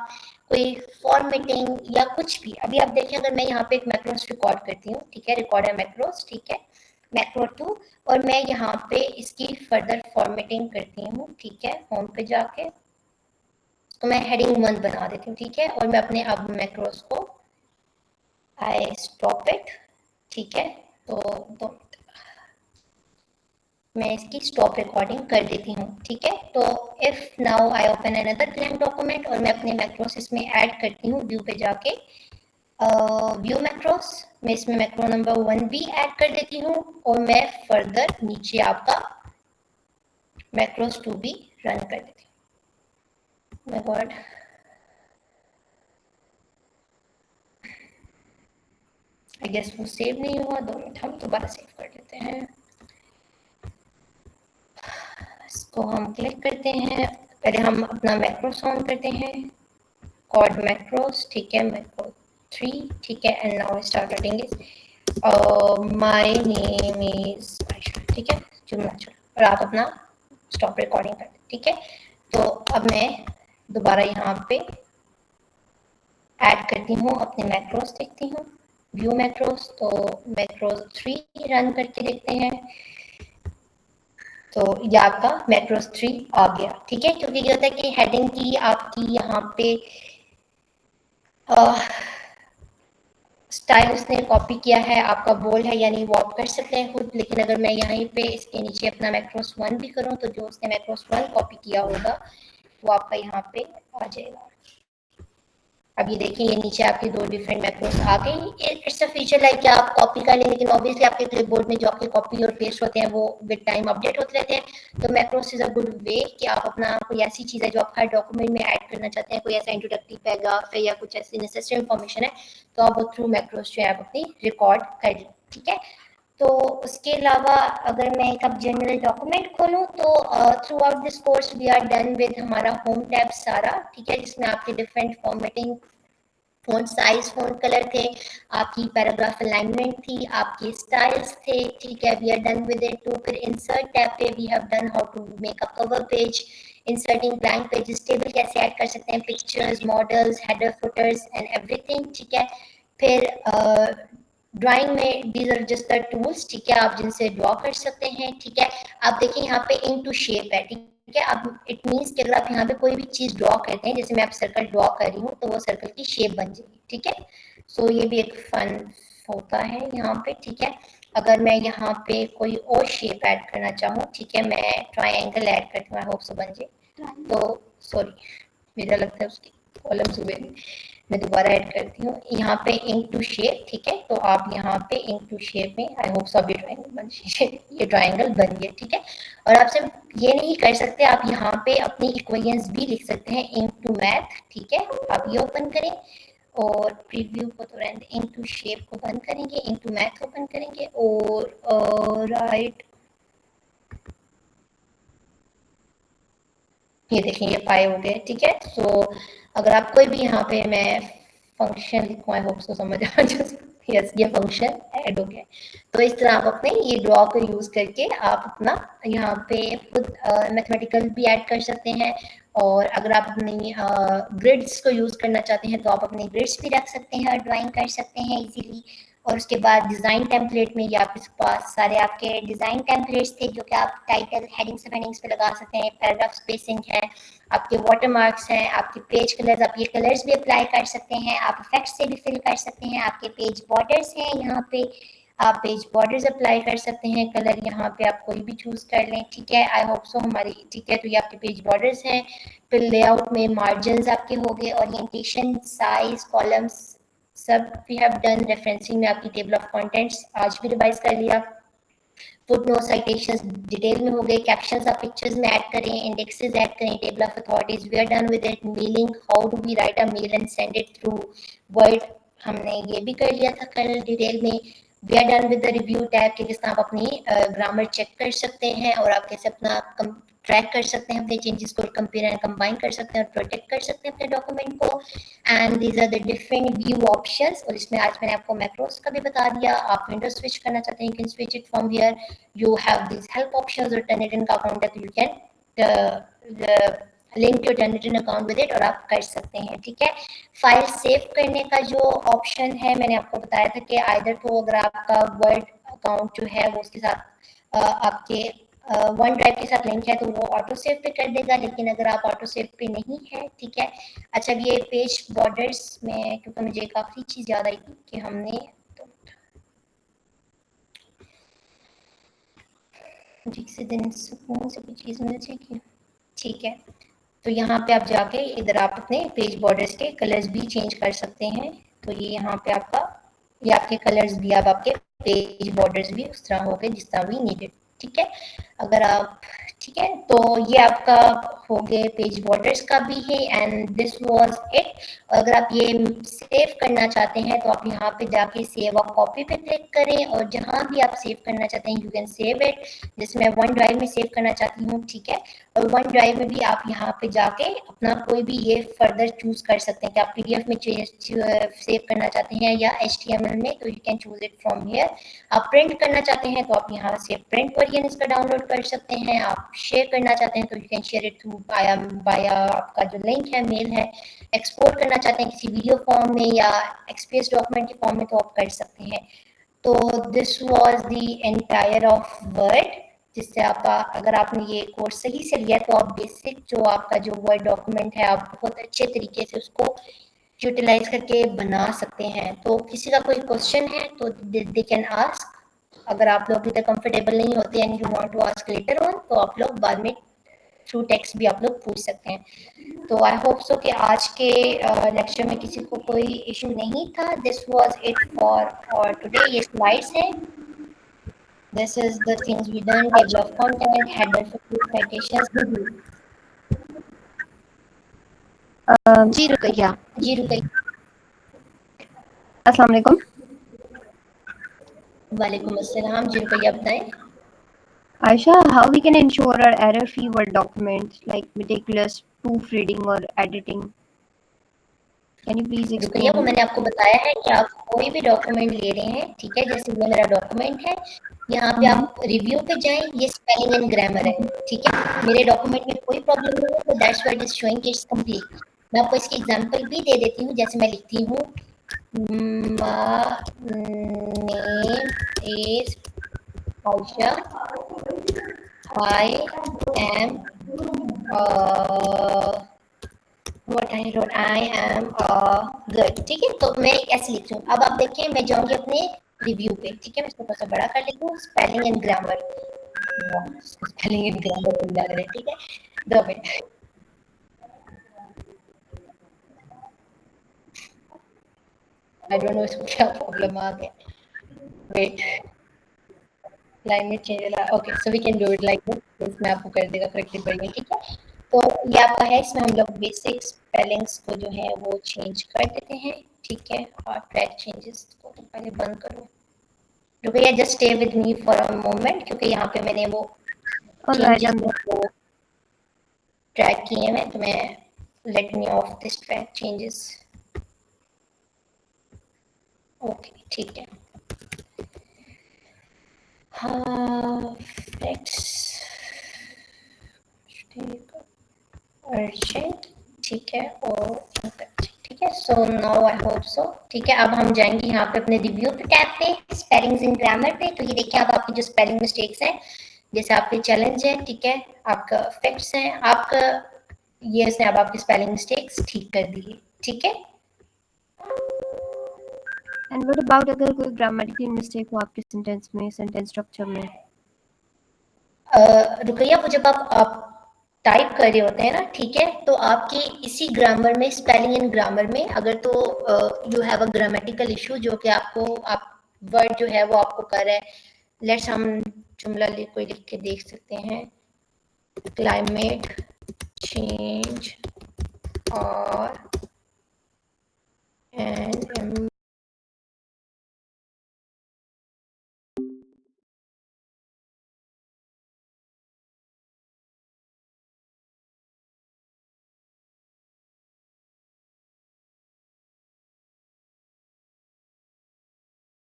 कोई फॉर्मेटिंग या कुछ भी, अभी आप देखिए अगर मैं यहाँ पे एक मैक्रोस रिकॉर्ड करती हूँ, ठीक है, रिकॉर्ड है मैक्रोस, ठीक है, मैक्रो 2, और मैं यहाँ पे इसकी फर्दर फॉर्मेटिंग करती हूँ, ठीक है, होम पे जाके तो मैं हेडिंग 1 बना देती हूँ, ठीक है, और मैं अपने अब मैक्रोस को आई स्टॉप इट, ठीक है, तो मैं इसकी स्टॉप रिकॉर्डिंग कर देती हूँ, ठीक है। तो if now I open another blank document और मैं अपने मैक्रोस इसमें ऐड करती हूँ व्यू पे जाके, व्यू मैक्रोस मैं इसमें मैक्रो नंबर 1 भी ऐड कर देती हूँ और मैं फर्दर नीचे आपका मैक्रोस 2 भी रन कर देती हूँ। माय गॉड, आई गेस वो सेव नहीं हुआ, 2 मिनट हम दोबारा सेव कर लेते हैं। इसको हम क्लिक करते हैं, पहले हम अपना मैक्रोस ऑन करते हैं, कॉड मैक्रोस, ठीक है, मैक्रो 3, ठीक है, and now start writing is my name is Ayesha, ठीक है, जुमला चलो, और आप अपना स्टॉप रिकॉर्डिंग कर दें, ठीक है। तो अब मैं दोबारा यहाँ पे ऐड करती हूँ अपने मैक्रोस, देखती हूँ व्यू मैक्रोस, तो मैक्रोस 3 रन करके देखते हैं, तो ये आपका मैक्रोस 3 आ गया, ठीक है। क्योंकि ये होता है कि हेडिंग की आपकी यहाँ पे स्टाइल उसने कॉपी किया है, आपका बोल है, यानी वो आप कर सकते हैं खुद, लेकिन अगर मैं यहाँ पे इसके नीचे अपना मैक्रोस 1 भी करूँ तो जो उसने मैक्रोस 1 कॉपी किया होगा वो आपका यहाँ पे आ जाएगा। अब ये देखिए, ये नीचे आपके 2 डिफरेंट मैक्रोस आ गई। इट्स अ फीचर लाइक कि आप कॉपी कर लें, लेकिन ऑब्वियसली आपके क्लिपबोर्ड में जो आपके कॉपी और पेस्ट होते हैं वो विद टाइम अपडेट होते रहते हैं। तो macros is a good way कि आप अपना कोई ऐसी चीज़ है जो आप हर डॉक्यूमेंट में ऐड करना चाहते हैं, कोई ऐसा इंट्रोडक्टिव पैराग्राफ है या कुछ ऐसी नेसेसरी इन्फॉर्मेशन है, तो आप वो थ्रू मैक्रोस जो है आप अपनी रिकॉर्ड कर लें, ठीक है। तो उसके अलावा अगर मैं एक अब जनरल डॉक्यूमेंट खोलूँ तो throughout this course we are done with हमारा होम टैब सारा, ठीक है, जिसमें आपके different formatting, font size, font colour थे, आपकी पैराग्राफ अलाइनमेंट थी, आपके स्टाइल्स थे, ठीक है, we are done with it. तो फिर इंसर्ट टैब पे we have done how to make a cover page, inserting blank pages, table कैसे ऐड कर सकते हैं, pictures, models, header, footers and everything, ठीक है। फिर ड्राइंग में these are just the tools, ठीक है, आप जिनसे ड्रॉ कर सकते हैं, ठीक है। आप देखिए यहाँ पे इंक टू शेप है, ठीक है। अब इट मीन्स कि अगर आप यहाँ पे कोई भी चीज़ ड्रॉ करते हैं, जैसे मैं आप सर्कल ड्रॉ कर रही हूँ, तो वो सर्कल की शेप बन जाएगी, ठीक है। सो ये भी एक फन होता है यहाँ पे, ठीक है। अगर मैं यहाँ पे कोई और शेप ऐड करना चाहूँ, ठीक है, मैं ट्राइंगल ऐड करती हूँ, आई होप सो बन जाए। तो सॉरी, मुझे लगता है उसकी कॉलम सुबह मैं दोबारा ऐड करती हूँ यहाँ पे इंक टू शेप, ठीक है। तो आप यहाँ पे इंक टू शेप में, आई होप सब ये ट्रायंगल बन ये ट्रायंगल बन गया, ठीक है। और आप सिर्फ ये नहीं कर सकते, आप यहाँ पे अपनी इक्वेशंस भी लिख सकते हैं, इंक टू मैथ, ठीक है। आप ये ओपन करें और प्रीव्यू को तो रहने, इंक टू शेप को बंद करेंगे, इंक टू मैथ ओपन करेंगे और राइट, ये देखें ये पाए हो गए, ठीक है। सो अगर आप कोई भी यहाँ पे मैं फंक्शन लिखूँ, आई होप सो समझ आ जाए, यस ये फंक्शन ऐड हो गया। तो इस तरह आप अपने ये ड्रॉ को यूज़ करके आप अपना यहाँ पे खुद मैथमेटिकल भी ऐड कर सकते हैं, और अगर आप अपनी ग्रिड्स को यूज़ करना चाहते हैं तो आप अपने ग्रिड्स भी रख सकते हैं और ड्राइंग कर सकते हैं इजीली। और उसके बाद डिज़ाइन टेम्पलेट में ये आपके पास सारे आपके डिज़ाइन टेम्पलेट्स थे जो कि आप टाइटल, हेडिंग्स पे लगा सकते हैं, पैराग्राफ स्पेसिंग है, आपके वाटर मार्क्स हैं, आपके पेज कलर्स, आप ये कलर्स भी अप्लाई कर सकते हैं, आप इफेक्ट्स से भी फिल कर सकते हैं, आपके पेज बॉर्डर्स हैं, यहाँ पे आप पेज बॉर्डर्स अप्लाई कर सकते हैं, कलर यहाँ पे आप कोई भी चूज़ कर लें, ठीक है। आई होप सो हमारी, ठीक है, तो ये आपके पेज बॉर्डर्स हैं। फिर लेआउट में मार्जिन आपके हो गए, ओरिएंटेशन, साइज, कॉलम्स सब वी हैव डन। रेफरेंसिंग में आपकी टेबल ऑफ कंटेंट्स आज भी रिवाइज कर लिया। फुटनोट, साइटेशंस डिटेल में हो गए, कैप्शंस आप पिक्चर्स में ऐड करें, इंडेक्सेस ऐड करें, table of authorities we are done with it. Mailing, how do we write a mail and send it through Word, हमने ये भी कर लिया था कल डिटेल में। We are done with the review tab के जिस आप अपनी ग्रामर चेक कर सकते हैं और आप कैसे अपना ट्रैक कर सकते हैं, अपने चेंजेस को कंपेयर एंड कंबाइन कर सकते हैं और प्रोटेक्ट कर सकते हैं अपने डॉक्यूमेंट को। And these are the different view options, और इसमें आज मैंने आपको मैक्रोस का भी बता दिया। आप विंडो स्विच करना चाहते हैं, you can switch it from here, you have these help options, or Turnitin का अकाउंट है तो you can link your Turnitin account with it और आप कर सकते हैं, ठीक है। फाइल सेव करने का जो ऑप्शन है मैंने आपको बताया था कि आइदर तो अगर आपका वर्ड अकाउंट जो है वो उसके साथ आपके वन ड्राइव के साथ लिंक है तो वो ऑटो सेव पे कर देगा, लेकिन अगर आप ऑटो सेव पे नहीं है, ठीक है। अच्छा, ये पेज बॉर्डर्स में, क्योंकि मुझे एक आखिरी चीज़ याद आई थी कि हमने ठीक से दिन सुकून से कोई चीज़ मिल जाएगी। ठीक है, तो यहाँ पे आप जाके इधर आप अपने पेज बॉर्डर्स के कलर्स भी चेंज कर सकते हैं। तो ये यहाँ पे आपका ये आपके कलर्स भी अब आपके पेज बॉर्डर्स भी उस तरह हो गए जिस तरह भी नीडेड। ठीक है, अगर आप ठीक है, तो ये आपका हो गए पेज बॉर्डर्स का भी है एंड दिस वाज इट। अगर आप ये सेव करना चाहते हैं तो आप यहाँ पे जाके सेव अ कॉपी पे क्लिक करें और जहाँ भी आप सेव करना चाहते हैं यू कैन सेव इट। जैसे मैं वन ड्राइव में सेव करना चाहती हूँ, ठीक है, और वन ड्राइव में भी आप यहाँ पे जाके अपना कोई भी ये फर्दर चूज कर सकते हैं कि आप पीडीएफ में सेव करना चाहते हैं या एचटीएमएल में, तो you can choose it from here. आप प्रिंट करना चाहते हैं तो आप यहाँ से प्रिंट वर्जन इसका डाउनलोड कर सकते हैं। आप शेयर करना चाहते हैं तो you can share it through बाया आपका जो लिंक है, मेल है। एक्सपोर्ट करना चाहते हैं किसी वीडियो फॉर्म में या एक्सपीएस डॉक्यूमेंट के फॉर्म में तो आप कर सकते हैं। तो this was the entire of word, जिससे आप अगर आपने ये कोर्स सही से लिया तो आप बेसिक जो आपका जो वर्ड डॉक्यूमेंट है आप बहुत अच्छे तरीके से उसको यूटिलाइज करके बना सकते हैं। तो किसी का कोई क्वेश्चन है तो दे कैन आस्क। अगर आप लोग इधर कंफर्टेबल नहीं होते and you want to ask later on तो आप लोग बाद में थ्रू टेक्स्ट भी आप लोग पूछ सकते हैं। तो आई होप सो कि आज के लेक्चर में किसी को कोई इशू नहीं था। This was it for today. ये स्लाइड्स हैं। This is the things we done: table of content, header for citations. जी रुकैया। जी रुकैया। अस्सलाम वालेकुम। वालेकुम अस्सलाम। जी रुकैया बताएं। Aisha, how we can ensure our error-free Word documents like meticulous proofreading or editing? Can you please Ruqaiya, वो explain? मैंने आपको बताया है कि आप कोई भी डॉक्यूमेंट ले रहे हैं, ठीक है, जैसे ये मेरा डॉक्यूमेंट है, यहाँ पे आप रिव्यू पे जाएं, ये स्पेलिंग एंड ग्रामर है, ठीक है, मेरे डॉक्यूमेंट में कोई प्रॉब्लम नहीं है, तो that's why it is showing it's complete. मैं आपको इसकी एग्जांपल भी दे देती हूँ, जैसे मैं लिखती हूँ name is Ayesha, I am what I wrote, I am good। ठीक है, तो मैं ऐसे लिख रही हूँ। अब आप देखिए, मैं जाऊंगी अपने रिव्यू पे, ठीक है, मैं इसको थोड़ा सा बड़ा कर लेती हूँ। Spelling and grammar, spelling and grammar को लग रहा है, ठीक है, 2 मिनट। आई डोंट नो इसको क्या प्रॉब्लम आ गया। Wait, climate change. Okay, so we can do it like this. इसमें आपको कर देगा करेक्टेड वर्जन, ठीक है। तो ये आपका है, इसमें हम लोग बेसिक स्पेलिंग्स को जो है वो चेंज कर देते हैं, ठीक है। और ट्रैक चेंजेस को तो पहले बंद करो। रुकिए, just stay with me for a moment, क्योंकि यहाँ पे मैंने वो चेंजेस को ट्रैक किए हैं, तो मैं let me of this track changes. Okay, ठीक है। हाँ, अर्जेंट, ठीक है, और ठीक है। So now I hope so, ठीक है। अब हम जाएंगे यहाँ पे अपने रिव्यू पे टैब पे, स्पेलिंग्स इन ग्रामर पे। तो ये देखिए, अब आपकी जो स्पेलिंग मिस्टेक्स हैं, जैसे आपके चैलेंज है, ठीक है, आपका फैक्ट्स हैं, आपका ये इसने अब आपकी स्पेलिंग मिस्टेक्स ठीक कर दी, ठीक है। And what about अगर कोई grammatical mistake हो आपके sentence में, sentence structure में? रुकैया, वो जब आप टाइप कर रहे होते हैं ना, ठीक है, तो आपके इसी ग्रामर में, स्पेलिंग एंड ग्रामर में, अगर तो you have a grammatical issue जो कि आपको आप वर्ड जो है वो आपको कर रहा है, लेट्स हम जुमला कोई लिख के देख सकते हैं, क्लाइमेट चेंज और